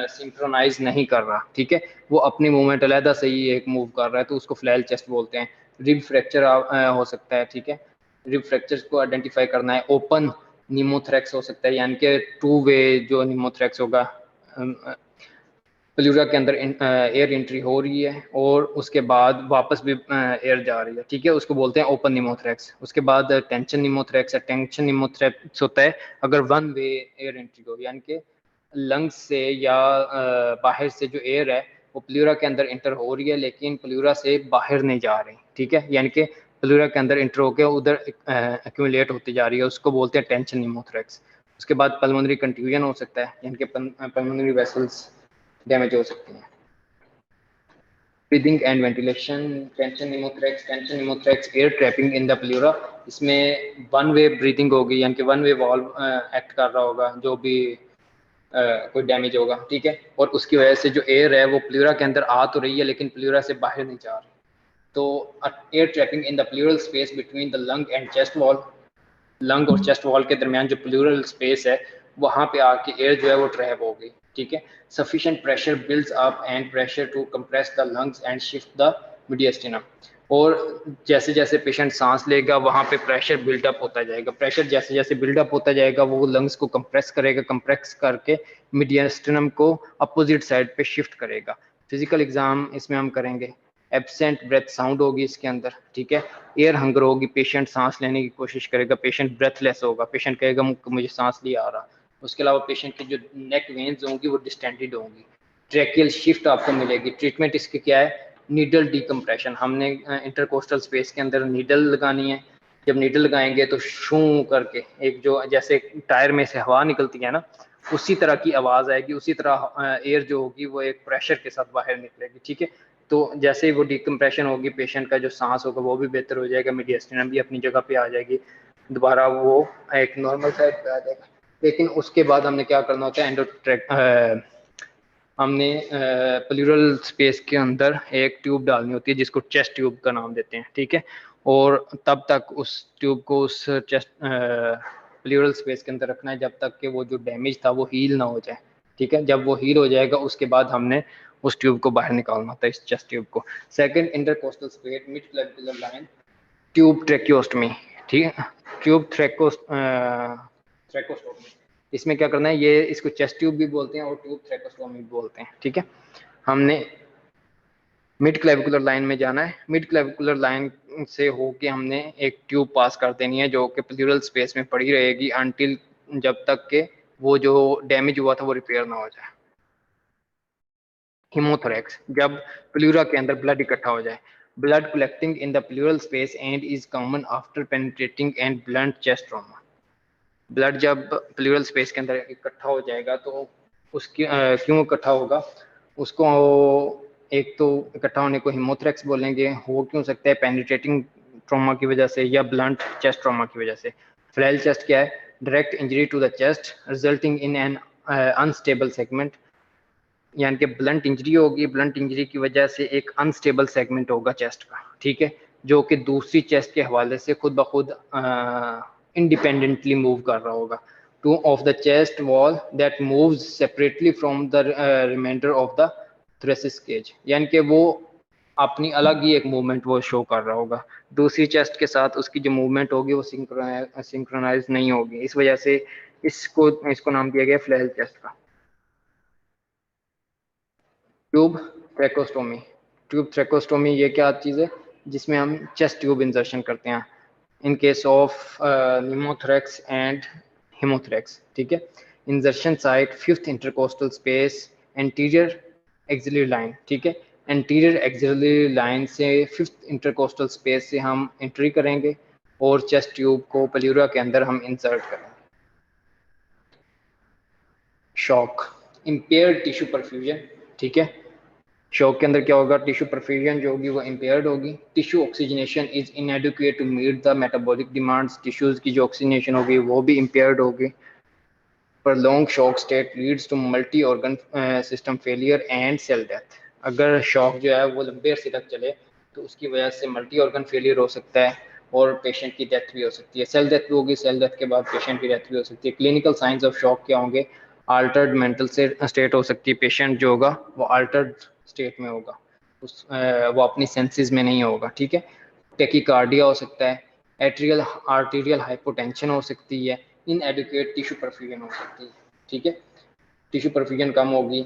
सिंक्रोनाइज नहीं कर रहा, ठीक है, वो अपनी मूवमेंट अलहदा से ही एक मूव कर रहा है, तो उसको फ्लैल चेस्ट बोलते हैं। रिब फ्रैक्चर हो सकता है, ठीक है, रिब फ्रैक्चर को आइडेंटिफाई करना है। ओपन निमोथ्रेक्स हो सकता है, यानी कि टू वे जो निमोथ्रेक्स होगा, प्लूरा के अंदर एयर एंट्री हो रही है और उसके बाद वापस भी एयर जा रही है, ठीक है, उसको बोलते हैं ओपन निमोथ्रेक्स। उसके बाद टेंशन निमोथ्रेक्स है। टेंशन निमोथ्रेक्स होता है अगर वन वे एयर एंट्री हो, यानी कि लंग्स से या बाहर से जो एयर है वो प्लूरा के अंदर इंटर हो रही है लेकिन प्लूरा से बाहर नहीं जा रही, ठीक है, यानी कि प्लूरा के अंदर इंटर होकर उधर एक्यूमुलेट होती जा रही है, उसको बोलते हैं टेंशन निमोथ्रेक्स। उसके बाद पल्मोनरी कंट्यूजन हो सकता है, यानी कि पल्मोनरी वेसल्स डैमेज हो सकती हैं। Breathing and ventilation, tension pneumothorax air trapping in the pleura. इसमें वन वे ब्रीदिंग होगी, यानी कि वन वे वाल्व एक्ट कर रहा होगा जो भी कोई डैमेज होगा, ठीक है, और उसकी वजह से जो एयर है वो प्लूरा के अंदर आ तो रही है लेकिन प्लूरा से बाहर नहीं जा रही। तो air trapping in the plural space between the lung and chest wall, lung और चेस्ट वॉल के दरमियान जो प्लूरल स्पेस है वहां पे आके एयर जो है वो ट्रैप होगी, ठीक है। Sufficient pressure builds up and pressure to compress the lungs and shift the mediastinum, और जैसे जैसे पेशेंट सांस लेगा वहां पे प्रेशर बिल्डअप होता जाएगा। प्रेशर जैसे जैसे बिल्डअप होता जाएगा वो लंग्स को कंप्रेस करेगा, कंप्रेस करके मीडियस्टिनम को अपोजिट साइड पे शिफ्ट करेगा। फिजिकल एग्जाम इसमें हम करेंगे। एब्सेंट ब्रेथ साउंड होगी इसके अंदर, ठीक है। एयर हंगर होगी, पेशेंट सांस लेने की कोशिश करेगा, पेशेंट ब्रेथलेस होगा, पेशेंट कहेगा मुझे सांस नहीं आ रहा। उसके अलावा पेशेंट की जो नेक वेन्स होंगी वो डिस्टेंडेड होंगी। ट्रैकियल शिफ्ट आपको मिलेगी। ट्रीटमेंट इसके क्या है? नीडल डीकम्प्रेशन, हमने इंटरकोस्टल स्पेस के अंदर नीडल लगानी है। जब नीडल लगाएंगे तो शू करके एक जो जैसे टायर में से हवा निकलती है ना उसी तरह की आवाज आएगी, उसी तरह एयर जो होगी वो एक प्रेशर के साथ बाहर निकलेगी, ठीक है। तो जैसे ही वो डिकम्प्रेशन होगी पेशेंट का जो सांस होगा वो भी बेहतर हो जाएगा, मीडियस्टिनम भी अपनी जगह पे आ जाएगी, दोबारा वो एक नॉर्मल साइड पे आ जाएगा। लेकिन उसके बाद हमने क्या करना होता है? एंडोट्रैक हमने प्लूरल स्पेस के अंदर एक ट्यूब डालनी होती है जिसको चेस्ट ट्यूब का नाम देते हैं, ठीक है। और तब तक उस ट्यूब को उस चेस्ट प्लूरल स्पेस के अंदर रखना है जब तक कि वो जो डैमेज था वो हील ना हो जाए। ठीक है, जब वो हील हो जाएगा उसके बाद हमने उस ट्यूब को बाहर निकालना होता है, इस चेस्ट ट्यूब को। Second, intercostal space mid clavicular line tube tracheostomy. ठीक है, ट्यूब थ्रेकोस्टोमी। इसमें क्या करना है, ये इसको चेस्ट ट्यूब भी बोलते हैं और ट्यूब थ्रेकोस्टोमी भी बोलते हैं। ठीक है, हमने मिड क्लेविकुलर लाइन में जाना है। मिड क्लेविकुलर लाइन से होके हमने एक ट्यूब पास कर देनी है जो कि प्लूरल स्पेस में पड़ी रहेगी अनटिल जब तक के वो जो डैमेज हुआ था वो रिपेयर ना हो जाए। हीमोथोरैक्स, जब प्लूरा के अंदर ब्लड इकट्ठा हो जाए। Blood collecting in the plural space and is common after penetrating and blunt chest trauma. Blood जब प्लूरल स्पेस के अंदर इकट्ठा हो जाएगा तो उसकी क्यों इकट्ठा होगा, उसको एक तो इकट्ठा होने को हीमोथोरैक्स बोलेंगे। हो क्यों सकता है, पेनिट्रेटिंग ट्रॉमा की वजह से या ब्लंट चेस्ट ट्रॉमा की वजह से। फ्लैल चेस्ट क्या है, direct injury to the chest resulting in an unstable segment, यानी कि ब्लंट इंजरी होगी, ब्लंट इंजरी की वजह से एक अनस्टेबल सेगमेंट होगा चेस्ट का। ठीक है, जो कि दूसरी चेस्ट के हवाले से खुद ब खुद इंडिपेंडेंटली मूव कर रहा होगा। Two of the chest wall that moves separately from the remainder of the thoracic cage, यानी कि वो अपनी अलग ही एक मूवमेंट वो शो कर रहा होगा। दूसरी चेस्ट के साथ उसकी जो मूवमेंट होगी वो सिंक्रोनाइज नहीं होगी, इस वजह से इसको नाम दिया गया फ्लैल चेस्ट का। ट्यूब थ्रेकोस्टोमी। ट्यूब थ्रेकोस्टोमी ये क्या चीज़ है, जिसमें हम चेस्ट ट्यूब इंसर्शन करते हैं in case of pneumothorax and hemothorax. ठीक है, insertion site fifth intercostal space anterior axillary line. ठीक है, एंटीरियर एक्सिलरी लाइन से फिफ्थ इंटरकोस्टल स्पेस से हम एंट्री करेंगे और चेस्ट ट्यूब को प्लूरा के अंदर हम इंसर्ट करेंगे। Shock, impaired tissue perfusion. ठीक है, शॉक के अंदर क्या होगा, टिश्यू परफ्यूजन जो होगी वो इम्पेयर्ड होगी। Tissue oxygenation is inadequate to meet the metabolic demands, tissues की जो ऑक्सीजनेशन होगी वो भी इम्पेयर्ड होगी। prolonged shock state leads to multi organ system failure and cell death। अगर शॉक जो है वो लंबे अरसे तक चले तो उसकी वजह से मल्टी ऑर्गन फेलियर हो सकता है और पेशेंट की डेथ भी हो सकती है, सेल डेथ भी होगी, सेल डेथ के बाद पेशेंट की डेथ भी हो सकती है। क्लिनिकल साइंस ऑफ शॉक क्या होंगे, अल्टर्ड मेंटल स्टेट हो सकती है, पेशेंट जो होगा वो अल्टर्ड स्टेट में होगा, वो अपनी सेंसेस में नहीं होगा। ठीक है, टेकिकार्डिया हो सकता है, एट्रियल आर्टीरियल हाइपोटेंशन हो सकती है, इनएडिक्वेट टिश्यू परफ्यूजन हो सकती है। ठीक है, टिश्यू परफ्यूजन कम होगी।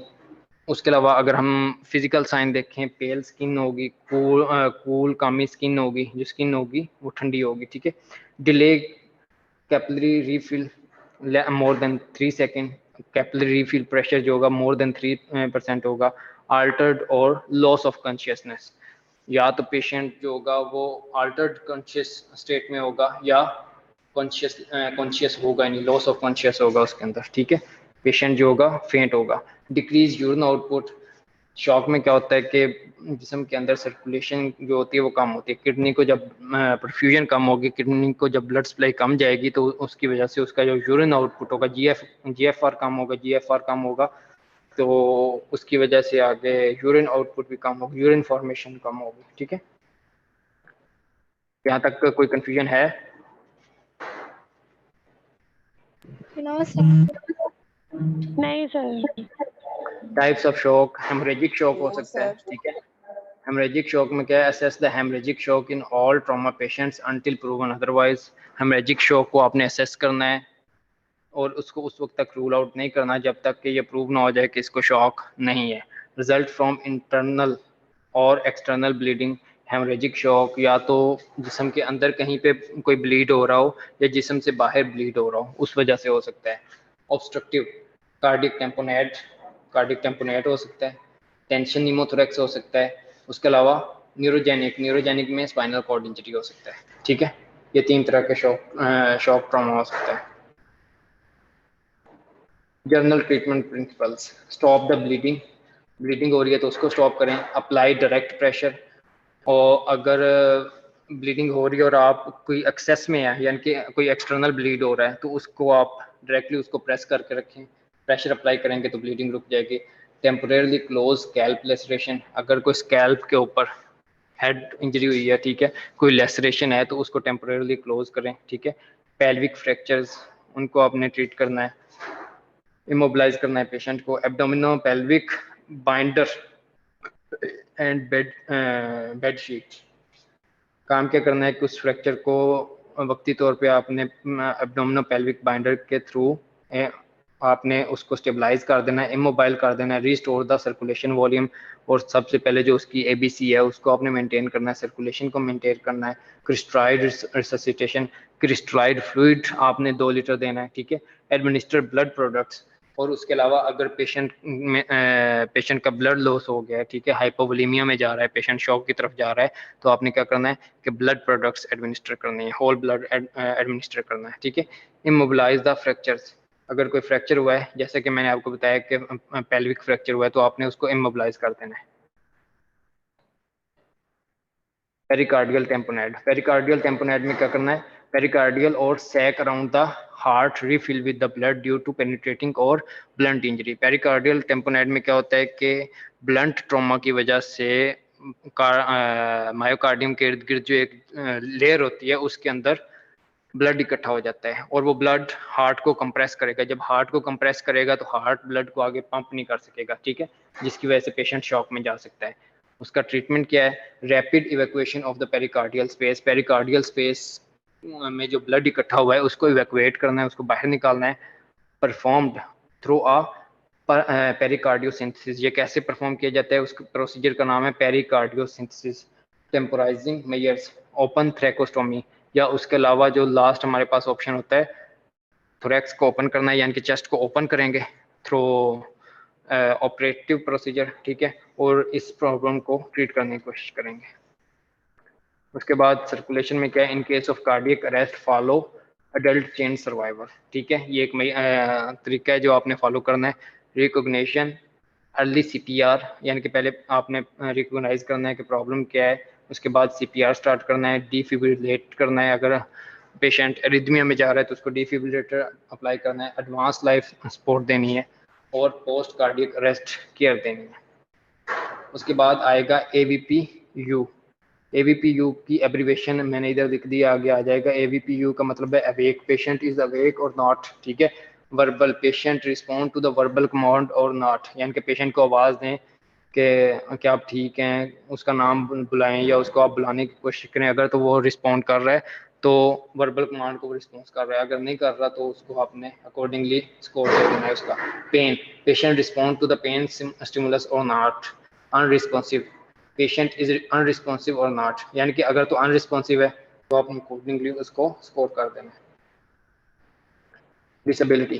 उसके अलावा अगर हम फिजिकल साइन देखें, पेल स्किन होगी, कूल कामी स्किन होगी, जो स्किन होगी वो ठंडी होगी। ठीक है, delay capillary refill more than 3 second, capillary refill pressure जो होगा मोर देन 3% होगा। अल्टर्ड और लॉस ऑफ कॉन्शियसनेस, या तो पेशेंट जो होगा वो अल्टर्ड कॉन्शियस स्टेट में होगा या कॉन्शियस होगा नहीं, लॉस ऑफ कॉन्शियस होगा उसके अंदर। ठीक है, पेशेंट जो होगा फेंट होगा। डिक्रीज यूरिन आउटपुट, शॉक में क्या होता है कि जिस्म के अंदर सर्कुलेशन जो होती है वो कम होती है। किडनी को जब परफ्यूजन कम होगी, किडनी को जब ब्लड सप्लाई कम जाएगी तो उसकी वजह से उसका जो यूरिन आउटपुट होगा, जीएफआर कम होगा, जीएफआर कम होगा तो उसकी वजह से आगे यूरिन आउटपुट भी कम होगी, यूरिन फॉर्मेशन कम होगी। ठीक है, यहाँ तक कोई कंफ्यूजन है? No sir. नहीं sir. Types of shock, hemorrhagic shock हो नो सकता है। सर। ठीक है, हेमरेजिक शॉक में क्या है, assess the haemorrhagic shock in all trauma patients until proven otherwise. Haemorrhagic shock को आपने असेस करना है और उसको उस वक्त तक रूल आउट नहीं करना जब तक कि ये प्रूव ना हो जाए कि इसको शॉक नहीं है। रिजल्ट फ्रॉम इंटरनल और एक्सटर्नल ब्लीडिंग, हेमरेजिक शॉक या तो जिस्म के अंदर कहीं पे कोई ब्लीड हो रहा हो या जिस्म से बाहर ब्लीड हो रहा हो उस वजह से हो सकता है। ऑब्स्ट्रक्टिव कार्डिक टेम्पोनेट हो सकता है, टेंशन निमोथोरैक्स हो सकता है। उसके अलावा न्यूरोजेनिक में स्पाइनल कॉर्ड इंजरी हो सकता है। ठीक है, ये 3 तरह के शॉक ट्रॉमा हो सकता है। Journal treatment principles, stop the bleeding, bleeding हो रही है तो उसको स्टॉप करें। अप्लाई डायरेक्ट प्रेशर, और अगर ब्लीडिंग हो रही है और आप कोई एक्सेस में है यानी कि कोई एक्सटर्नल ब्लीड हो रहा है तो उसको आप डायरेक्टली उसको प्रेस करके रखें, प्रेशर अप्लाई करेंगे तो ब्लीडिंग रुक जाएगी। टेम्परेरली क्लोज स्कैल्प लेसरेशन, अगर कोई स्कैल्प के ऊपर हेड इंजरी हुई है, ठीक है, कोई लेसरेशन है तो उसको टेम्परेरली क्लोज करें, ठीक है। पेल्विक फ्रैक्चर्स, उनको आपने ट्रीट करना है, इमोबिलाइज करना है पेशेंट को। Abdominopelvic binder and bed sheet, काम क्या करना है कि उस फ्रैक्चर को वक्ती तौर पे आपने एब्डोमिनो पेल्विक बाइंडर के थ्रू आपने उसको स्टेबलाइज कर देना है, इमोबाइल कर देना है, रिस्टोर द सर्कुलेशन वॉल्यूम, और सबसे पहले जो उसकी एबीसी है उसको आपने मेंटेन करना है, सर्कुलेशन को मेंटेन करना है। क्रिस्टलाइड रिससिटेशन, क्रिस्टलाइड फ्लूइड आपने 2 लीटर देना है, ठीक है। एडमिनिस्टर ब्लड प्रोडक्ट्स, और उसके अलावा अगर पेशेंट का ब्लड लॉस हो गया है, ठीक है, हाइपोवोलीमिया में जा रहा है पेशेंट, शॉक की तरफ जा रहा है, तो आपने क्या करना है कि ब्लड प्रोडक्ट्स एडमिनिस्टर करने हैं, होल ब्लड एडमिनिस्टर करना है, ठीक है। इमोबिलाइज द फ्रैक्चर्स, अगर कोई फ्रैक्चर हुआ है, जैसे कि मैंने आपको बताया कि पेल्विक फ्रैक्चर हुआ है, तो आपने उसको इमोबिलाइज कर देना है। पेरिकार्डियल टेम्पोनेड, पेरिकार्डियल टेम्पोनेड में क्या करना है, pericardial or sac around the heart refill with the blood due to penetrating or blunt injury. Pericardial tamponade में क्या होता है कि ब्लंट ट्रॉमा की वजह से मायोकार्डियम के इर्द गिर्द जो एक लेयर होती है उसके अंदर ब्लड इकट्ठा हो जाता है, और वो ब्लड हार्ट को कंप्रेस करेगा। जब हार्ट को कंप्रेस करेगा तो हार्ट ब्लड को आगे पंप नहीं कर सकेगा, ठीक है, जिसकी वजह से पेशेंट शॉक में जा सकता है। उसका ट्रीटमेंट क्या है, rapid evacuation of the pericardial space, pericardial space में जो ब्लड इकट्ठा हुआ है उसको इवैक्यूएट करना है, उसको बाहर निकालना है, परफॉर्म्ड थ्रू अ पेरिकार्डियोसिंथेसिस। ये कैसे परफॉर्म किया जाता है, उसके प्रोसीजर का नाम है पेरिकार्डियोसिंथेसिस। टेम्पोराइजिंग मेजर्स, ओपन थ्रैकोस्टोमी, या उसके अलावा जो लास्ट हमारे पास ऑप्शन होता है थोरैक्स को ओपन करना है, यानी कि चेस्ट को ओपन करेंगे थ्रू ऑपरेटिव प्रोसीजर, ठीक है, और इस प्रॉब्लम को ट्रीट करने की कोशिश करेंगे। उसके बाद सर्कुलेशन में क्या है, इन case of cardiac arrest follow adult change survivor, ठीक है, ये एक तरीका है जो आपने फॉलो करना है। रिकॉग्निशन, अर्ली सीपीआर, यानी कि पहले आपने रिकॉग्नाइज करना है कि प्रॉब्लम क्या है, उसके बाद सीपीआर स्टार्ट करना है, डिफिब्रिलेट करना है, अगर पेशेंट एरिथमिया में जा रहा है तो उसको डिफिब्रिलेटर अप्लाई करना है, एडवांस लाइफ सपोर्ट देनी है, और पोस्ट कार्डियक अरेस्ट केयर देनी है। उसके बाद आएगा एवीपी यू। एवीपी यू की एब्रीवेशन मैंने इधर लिख दिया, आगे आ जाएगा। एवीपी यू का मतलब है awake, patient is awake or not, ठीक है। Verbal, patient respond to the verbal command or not, यानी कि पेशेंट को आवाज़ दें कि क्या आप ठीक हैं, उसका नाम बुलाएं या उसको आप बुलाने की कोशिश करें, अगर तो वो रिस्पॉन्ड कर रहा है तो वर्बल कमांड को रिस्पॉन्स कर रहा है, अगर नहीं कर रहा तो उसको आपने अकॉर्डिंगली स्कोर दे देना है उसका। Pain, patient respond to the pain stimulus और not. Unresponsive, patient is unresponsive और नॉट, यानी कि अगर तो अनरिस्पॉन्सिव है तो आप अकॉर्डिंगली उसको स्कोर कर देना है। डिसेबिलिटी,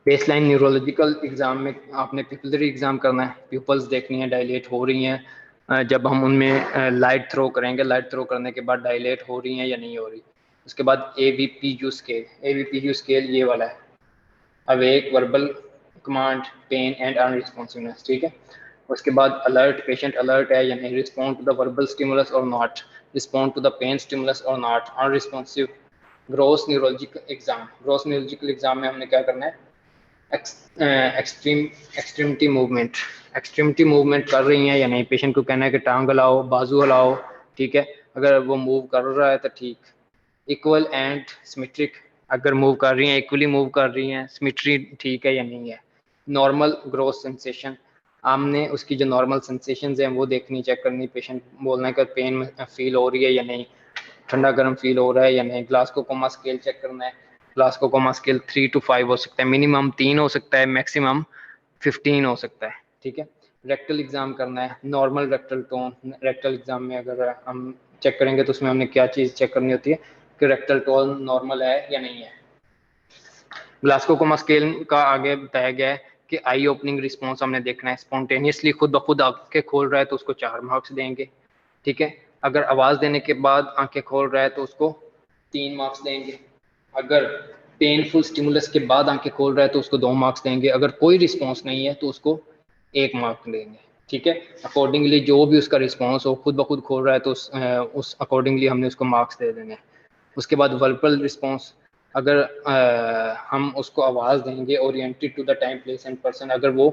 बेसलाइन न्यूरोलॉजिकल एग्जाम में आपने पिपलरी एग्जाम करना है, प्यूपल्स देखनी है डायलेट हो रही हैं, जब हम उनमें लाइट थ्रो करेंगे, लाइट थ्रो करने के बाद डायलेट हो रही हैं या नहीं हो रही। उसके बाद AVPU स्केल, AVPU स्केल ये वाला है, awake, verbal command, pain and unresponsiveness, ठीक है। उसके बाद अलर्ट, पेशेंट अलर्ट है या नहीं, respond to the verbal stimulus और not, respond to the pain stimulus और not, unresponsive. Gross neurological exam, gross neurological exam में हमने क्या करना है, एक्सट्रीमिटी मूवमेंट, एक्सट्रीमिटी मूवमेंट कर रही हैं या नहीं, पेशेंट को कहना है कि टांग हिलाओ, बाजू हिलाओ, ठीक है, अगर वो मूव कर रहा है तो ठीक। इक्वल एंड सिमेट्रिक, अगर मूव कर रही हैं, इक्वली मूव कर रही हैं, सिमेट्री ठीक है या नहीं है। नॉर्मल ग्रोथ सेंसेशन, हमने उसकी जो नॉर्मल सेंसेशन हैं वो देखनी, चेक करनी, पेशेंट बोलना है कि पेन फील हो रही है या नहीं, ठंडा गर्म फील हो रहा है या नहीं। ग्लासको कोमा स्केल चेक करना है, ग्लासको कोमा स्केल 3 to 5 हो सकता है, मिनिमम 3 हो सकता है, मैक्सिमम 15 हो सकता है, ठीक है। रेक्टल एग्जाम करना है, normal rectal tone, rectal exam में अगर हम चेक करेंगे तो उसमें हमने क्या चीज़ चेक करनी होती है कि रेक्टल टोन नॉर्मल है या नहीं है। ग्लासको कोमा स्केल का आगे बताया गया है कि आई ओपनिंग रिस्पॉन्स हमने देखना है, स्पॉन्टेनियसली खुद ब खुद आंखें खोल रहा है तो उसको 4 मार्क्स देंगे, ठीक है। अगर आवाज़ देने के बाद आंखें खोल रहा है तो उसको 3 मार्क्स देंगे। अगर पेनफुल स्टिमुलस के बाद आंखें खोल रहा है तो उसको 2 मार्क्स देंगे। अगर कोई रिस्पॉन्स नहीं है तो उसको 1 मार्क देंगे, ठीक है। अकॉर्डिंगली जो भी उसका रिस्पॉन्स हो, खुद ब खुद खोल रहा है तो उस अकॉर्डिंगली हमने उसको मार्क्स दे देंगे। उसके बाद वर्बल रिस्पॉन्स, अगर हम उसको आवाज़ देंगे oriented to the time place and person, अगर वो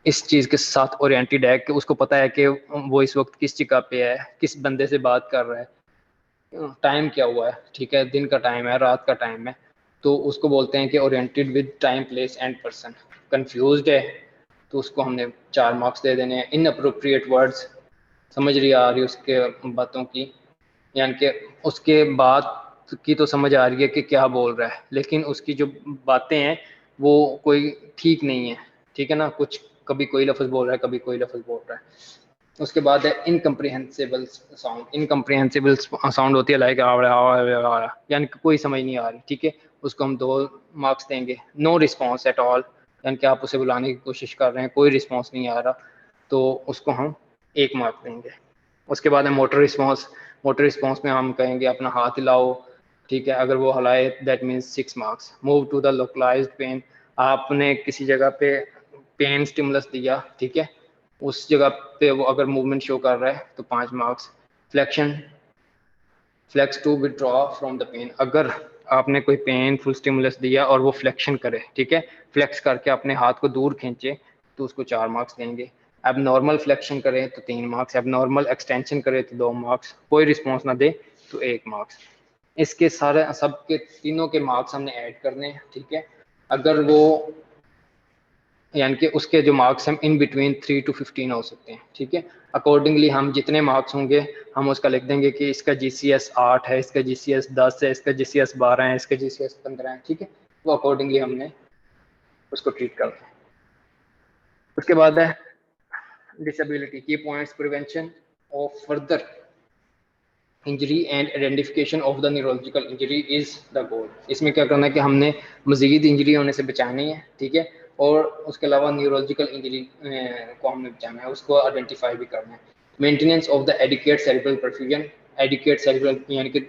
इस चीज़ के साथ ओरिएंटेड है कि उसको पता है कि वो इस वक्त किस जगह पे है, किस बंदे से बात कर रहा है, टाइम क्या हुआ है, ठीक है, दिन का टाइम है, रात का टाइम है, तो उसको बोलते हैं कि oriented with time, place and person. Confused है तो उसको हमने 4 मार्क्स दे देने हैं। इनअप्रोप्रिएट वर्ड्स, समझ रही आ रही उसके बातों की, यानी कि उसके बात की तो समझ आ रही है कि क्या बोल रहा है, लेकिन उसकी जो बातें हैं वो कोई ठीक नहीं है, ठीक है ना, कुछ कभी कोई लफ्ज़ बोल रहा है, कभी कोई लफ्ज़ बोल रहा है। उसके बाद है इनकम्प्रीहेंसिबल साउंड। इनकम्प्रीहेंसिबल साउंड होती है लाइक यानी कि कोई समझ नहीं आ रही, ठीक है, उसको हम 2 मार्क्स देंगे। नो रिस्पॉन्स एट ऑल, यानी कि आप उसे बुलाने की कोशिश कर रहे हैं, कोई रिस्पॉन्स नहीं आ रहा, तो उसको हम 1 मार्क देंगे। उसके बाद है मोटर रिस्पॉन्स। मोटर रिस्पॉन्स में हम कहेंगे अपना हाथ हिलाओ, ठीक है, अगर वो हलाए that means 6 marks. Move to the localized pain, आपने किसी जगह पे पेन स्टिमुलस दिया, ठीक है, उस जगह पे वो अगर मूवमेंट शो कर रहा है तो 5 marks. Flexion, flex to withdraw from the pain, अगर आपने कोई पेनफुल स्टिमुलस दिया और वो फ्लेक्शन करे, ठीक है, फ्लेक्स करके अपने हाथ को दूर खींचे, तो उसको 4 मार्क्स देंगे। अब नॉर्मल फ्लेक्शन करे तो 3 मार्क्स, अब नॉर्मल एक्सटेंशन करे तो 2 मार्क्स, कोई रिस्पॉन्स ना दे तो 1 मार्क्स। इसके सारे सबके तीनों के मार्क्स हमने ऐड करने हैं, ठीक है, अगर वो यानी कि उसके जो मार्क्स हैं इन बिटवीन 3 to 15 हो सकते हैं, ठीक है। अकॉर्डिंगली हम जितने मार्क्स होंगे हम उसका लिख देंगे कि इसका जीसीएस 8 है, इसका जीसीएस 10 है, इसका जीसीएस 12 है, इसका जीसीएस 15 है, ठीक है, वो अकॉर्डिंगली हमने उसको ट्रीट करते हैं। उसके बाद है डिसेबिलिटी की points, prevention of further injury and identification of the neurological injury is the goal. इसमें क्या करना है कि हमने मजीद इंजरी होने से बचानी है, ठीक है, और उसके अलावा न्यूरोलॉजिकल इंजरी को हमने बचाना है, उसको आइडेंटिफाई भी करना है। Maintenance of the adequate cerebral perfusion, adequate cerebral यानी कि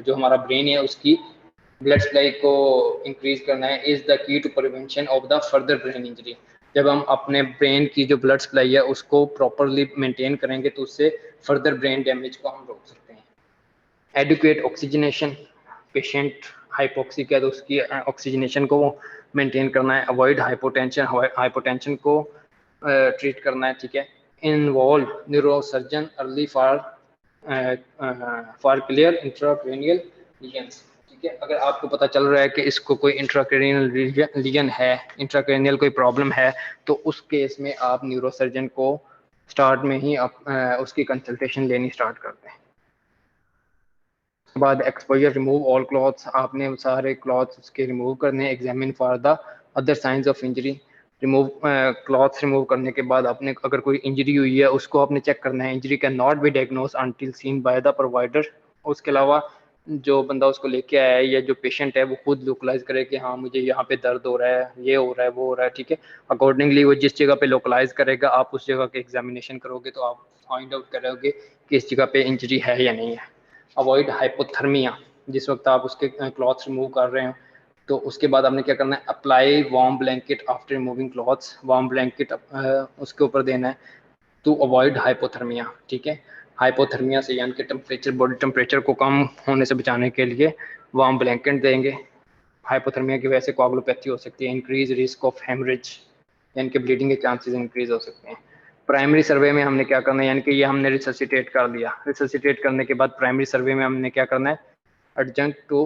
जो हमारा ब्रेन है उसकी ब्लड सप्लाई को इंक्रीज करना है, is the key to prevention of the further brain injury. जब हम अपने ब्रेन की जो ब्लड सप्लाई है उसको प्रॉपरली मेंटेन करेंगे तो उससे फर्दर ब्रेन डैमेज को हम रोक सकते हैं। एडुकेट ऑक्सीजनेशन, पेशेंट हाइपोक्सिक है तो उसकी ऑक्सीजनेशन को मेंटेन करना है। अवॉइड हाइपोटेंशन, हाइपोटेंशन को ट्रीट करना है, ठीक है। Involve neurosurgeon early for clear intracranial lesions, ठीक है, अगर आपको पता चल रहा है कि इसको कोई इंट्राक्रेनियल लीजन है, इंट्राक्रेनियल कोई प्रॉब्लम है, तो उस केस में आप न्यूरोसर्जन को स्टार्ट में ही उसकी कंसल्टेशन लेनी स्टार्ट करते हैं। बाद एक्सपोजर, रिमूव ऑल क्लॉथ्स, आपने सारे क्लॉथ्स उसके रिमूव करने हैं। Examine for the other science of injury, remove clothes remove करने के बाद आपने अगर कोई इंजरी हुई है उसको आपने चेक करना है। Injury can not be diagnose until seen by the provider, उसके अलावा जो बंदा उसको लेके आया है या जो पेशेंट है वो खुद लोकलाइज करे कि हाँ मुझे यहाँ पे दर्द हो रहा है, ये हो रहा है, वो हो रहा है, ठीक है, अकॉर्डिंगली वो जिस जगह पे लोकलाइज करेगा आप उस जगह के एग्जामिनेशन करोगे तो आप फाइंड आउट करोगे कि इस जगह पे इंजरी है या नहीं है। अवॉइड हाइपोथर्मिया, जिस वक्त आप उसके क्लॉथ्स रिमूव कर रहे हैं तो उसके बाद आपने क्या करना है, apply warm blanket after removing clothes, warm blanket उसके ऊपर देना है टू अवॉइड हाइपोथर्मिया, ठीक है। हाइपोथर्मिया से यानी कि टेम्परेचर, बॉडी टेम्परेचर को कम होने से बचाने के लिए वार्म ब्लैंकेट देंगे। हाइपोथर्मिया की वजह से कोआगुलोपैथी हो सकती है। इंक्रीज रिस्क ऑफ हेमरेज, यानी कि ब्लीडिंग के चांसेस इंक्रीज हो सकते हैं। प्राइमरी सर्वे में हमने क्या करना है, यानी कि ये हमने रिससिटेट कर लिया, रिससिटेट करने के बाद प्राइमरी सर्वे में हमने क्या करना है, adjunct to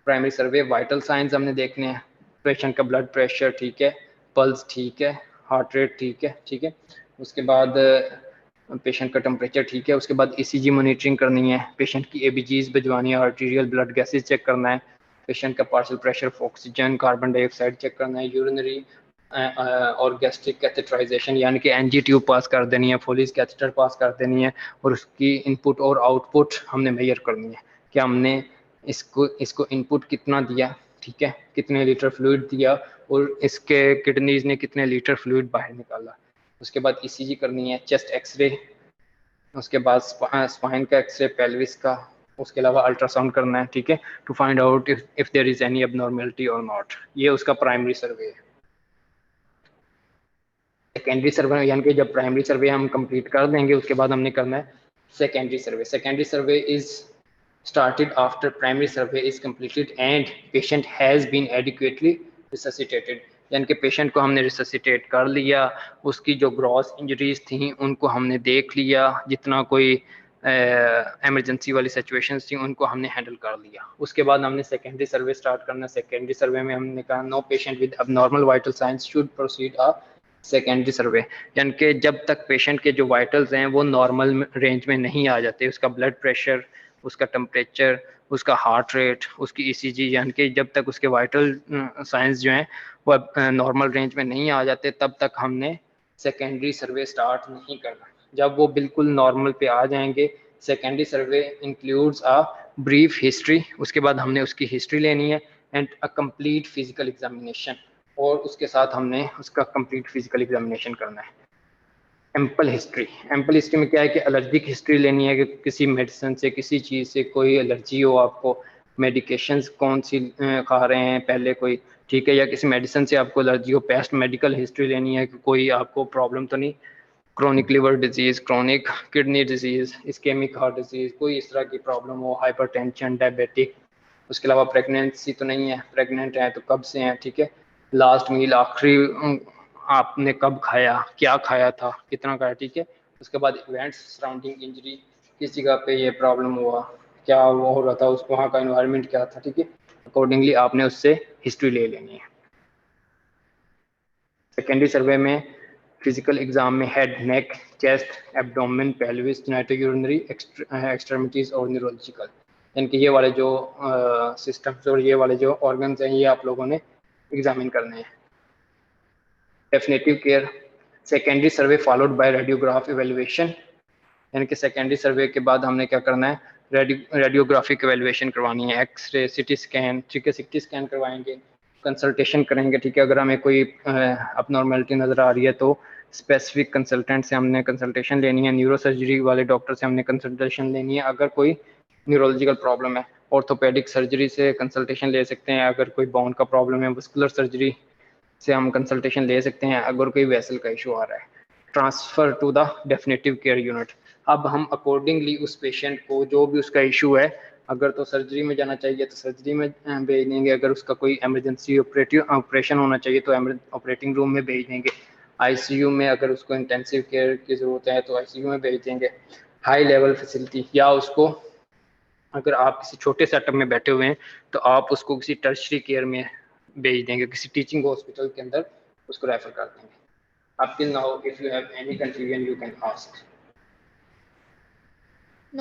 primary survey vital signs हमने देखने हैं। पेशेंट का ब्लड प्रेशर ठीक है, पल्स ठीक है, हार्ट रेट ठीक है, ठीक है, उसके बाद पेशेंट का टेम्परेचर ठीक है, उसके बाद ईसीजी मॉनिटरिंग करनी है, पेशेंट की एबीजीज भिजवानी है, आर्टीरियल ब्लड गैसेज चेक करना है, पेशेंट का partial pressure of oxygen, carbon dioxide check करना है, यूरिनरी और गैस्ट्रिक कैथेटराइजेशन यानी कि एनजी ट्यूब पास कर देनी है, फोलिस कैथेटर पास कर देनी है, और उसकी इनपुट और आउटपुट हमने मेजर करनी है कि हमने इसको इनपुट कितना दिया, ठीक है, कितने लीटर फ्लूइड दिया और इसके किडनीज ने कितने लीटर फ्लूइड बाहर निकाला। उसके बाद ईसीजी करनी है, चेस्ट एक्सरे, उसके बाद स्पाइन का एक्सरे, पेल्विस का, उसके अलावा अल्ट्रासाउंड करना है, ठीक है, to find out if there is any abnormality or not. ये उसका प्राइमरी सर्वे है। सेकेंडरी सर्वे यानी कि जब प्राइमरी सर्वे हम कंप्लीट कर देंगे उसके बाद हमने करना है secondary survey. Secondary survey is started after primary survey is completed and patient has been adequately resuscitated। यानी कि पेशेंट को हमने रिससिटेट कर लिया, उसकी जो ग्रॉस इंजरीज थी उनको हमने देख लिया, जितना कोई इमरजेंसी वाली सिचुएशंस थी उनको हमने हैंडल कर लिया। उसके बाद हमने सेकेंडरी सर्वे स्टार्ट करना। सेकेंडरी सर्वे में हमने कहा no patient with abnormal vital signs should proceed a secondary survey, यानी कि जब तक पेशेंट के जो वाइटल्स हैं वो नॉर्मल रेंज में नहीं आ जाते, उसका ब्लड प्रेशर, उसका टेम्परेचर, उसका हार्ट रेट, उसकी ईसीजी, यानी कि जब तक उसके वाइटल साइंस जो हैं वो नॉर्मल रेंज में नहीं आ जाते तब तक हमने सेकेंडरी सर्वे स्टार्ट नहीं करना। जब वो बिल्कुल नॉर्मल पे आ जाएंगे, secondary survey includes a brief history, उसके बाद हमने उसकी हिस्ट्री लेनी है and a complete physical examination, और उसके साथ हमने उसका कंप्लीट फिजिकल एग्जामिनेशन करना है। एम्पल हिस्ट्री, एम्पल हिस्ट्री में क्या है कि एलर्जिक हिस्ट्री लेनी है कि किसी मेडिसिन से, किसी चीज़ से कोई एलर्जी हो आपको, मेडिकेशंस कौन सी खा रहे हैं पहले कोई, ठीक है, या किसी मेडिसिन से आपको एलर्जी हो, पेस्ट मेडिकल हिस्ट्री लेनी है कि कोई आपको प्रॉब्लम तो नहीं, chronic liver disease, chronic kidney disease, ischaemic heart disease, कोई इस तरह की प्रॉब्लम हो, हाइपरटेंशन, डायबिटिक। उसके अलावा प्रेगनेंसी तो नहीं है, प्रेग्नेंट है तो कब से हैं, ठीक है, लास्ट मील आखिरी आपने कब खाया, क्या खाया था, कितना खाया, ठीक है। उसके बाद इवेंट्स सराउंडिंग इंजरी, किस जगह पे ये प्रॉब्लम हुआ, क्या वो हो रहा था, उस वहाँ का इन्वायरमेंट क्या था, ठीक है, अकॉर्डिंगली आपने उससे हिस्ट्री ले लेनी है। सेकेंडरी सर्वे में फिजिकल एग्जाम में हेड, नेक, चेस्ट, एब्डोमेन, पेल्विस, जेनिटोयूरिनरी एक्सट्रीमिटीज और न्यूरोलॉजिकल, यानी कि ये वाले जो सिस्टम्स और ये वाले जो ऑर्गन्स हैं ये आप लोगों ने एग्जामिन करने हैं। Definitive care, secondary survey followed by radiograph evaluation, यानी कि सेकेंडरी सर्वे के बाद हमने क्या करना है, रेडियोग्राफिक इवेल्युएशन करवानी है, एक्सरे, सिटी स्कैन, ठीक है, सिटी स्कैन करवाएंगे, कंसल्टेशन करेंगे, ठीक है, अगर हमें कोई अबनॉर्मेलिटी नज़र आ रही है तो स्पेसिफिक कंसल्टेंट से हमने कंसल्टेशन लेनी है, न्यूरो सर्जरी वाले डॉक्टर से हमने कंसल्टेशन लेनी है अगर कोई न्यूरोलॉजिकल प्रॉब्लम है, ऑर्थोपेडिक सर्जरी से कंसल्टेशन ले सकते हैं अगर कोई बोन का प्रॉब्लम है, मस्कुलर सर्जरी से हम कंसल्टेशन ले सकते हैं अगर कोई वेसल का इशू आ रहा है। Transfer to the definitive care unit, अब हम अकॉर्डिंगली उस पेशेंट को जो भी उसका इशू है, अगर तो सर्जरी में जाना चाहिए तो सर्जरी में भेज देंगे, अगर उसका कोई इमरजेंसी ऑपरेशन होना चाहिए तो ऑपरेटिंग रूम में भेज देंगे, आईसीयू में अगर उसको इंटेंसिव केयर की ज़रूरत है तो आईसीयू में भेज देंगे, हाई लेवल फैसिलिटी, या उसको अगर आप किसी छोटे सेटअप में बैठे हुए हैं तो आप उसको किसी टर्शरी केयर में भेज देंगे, किसी टीचिंग हॉस्पिटल के अंदर उसको रेफर कर देंगे। Up till now, if you have any confusion, you can ask.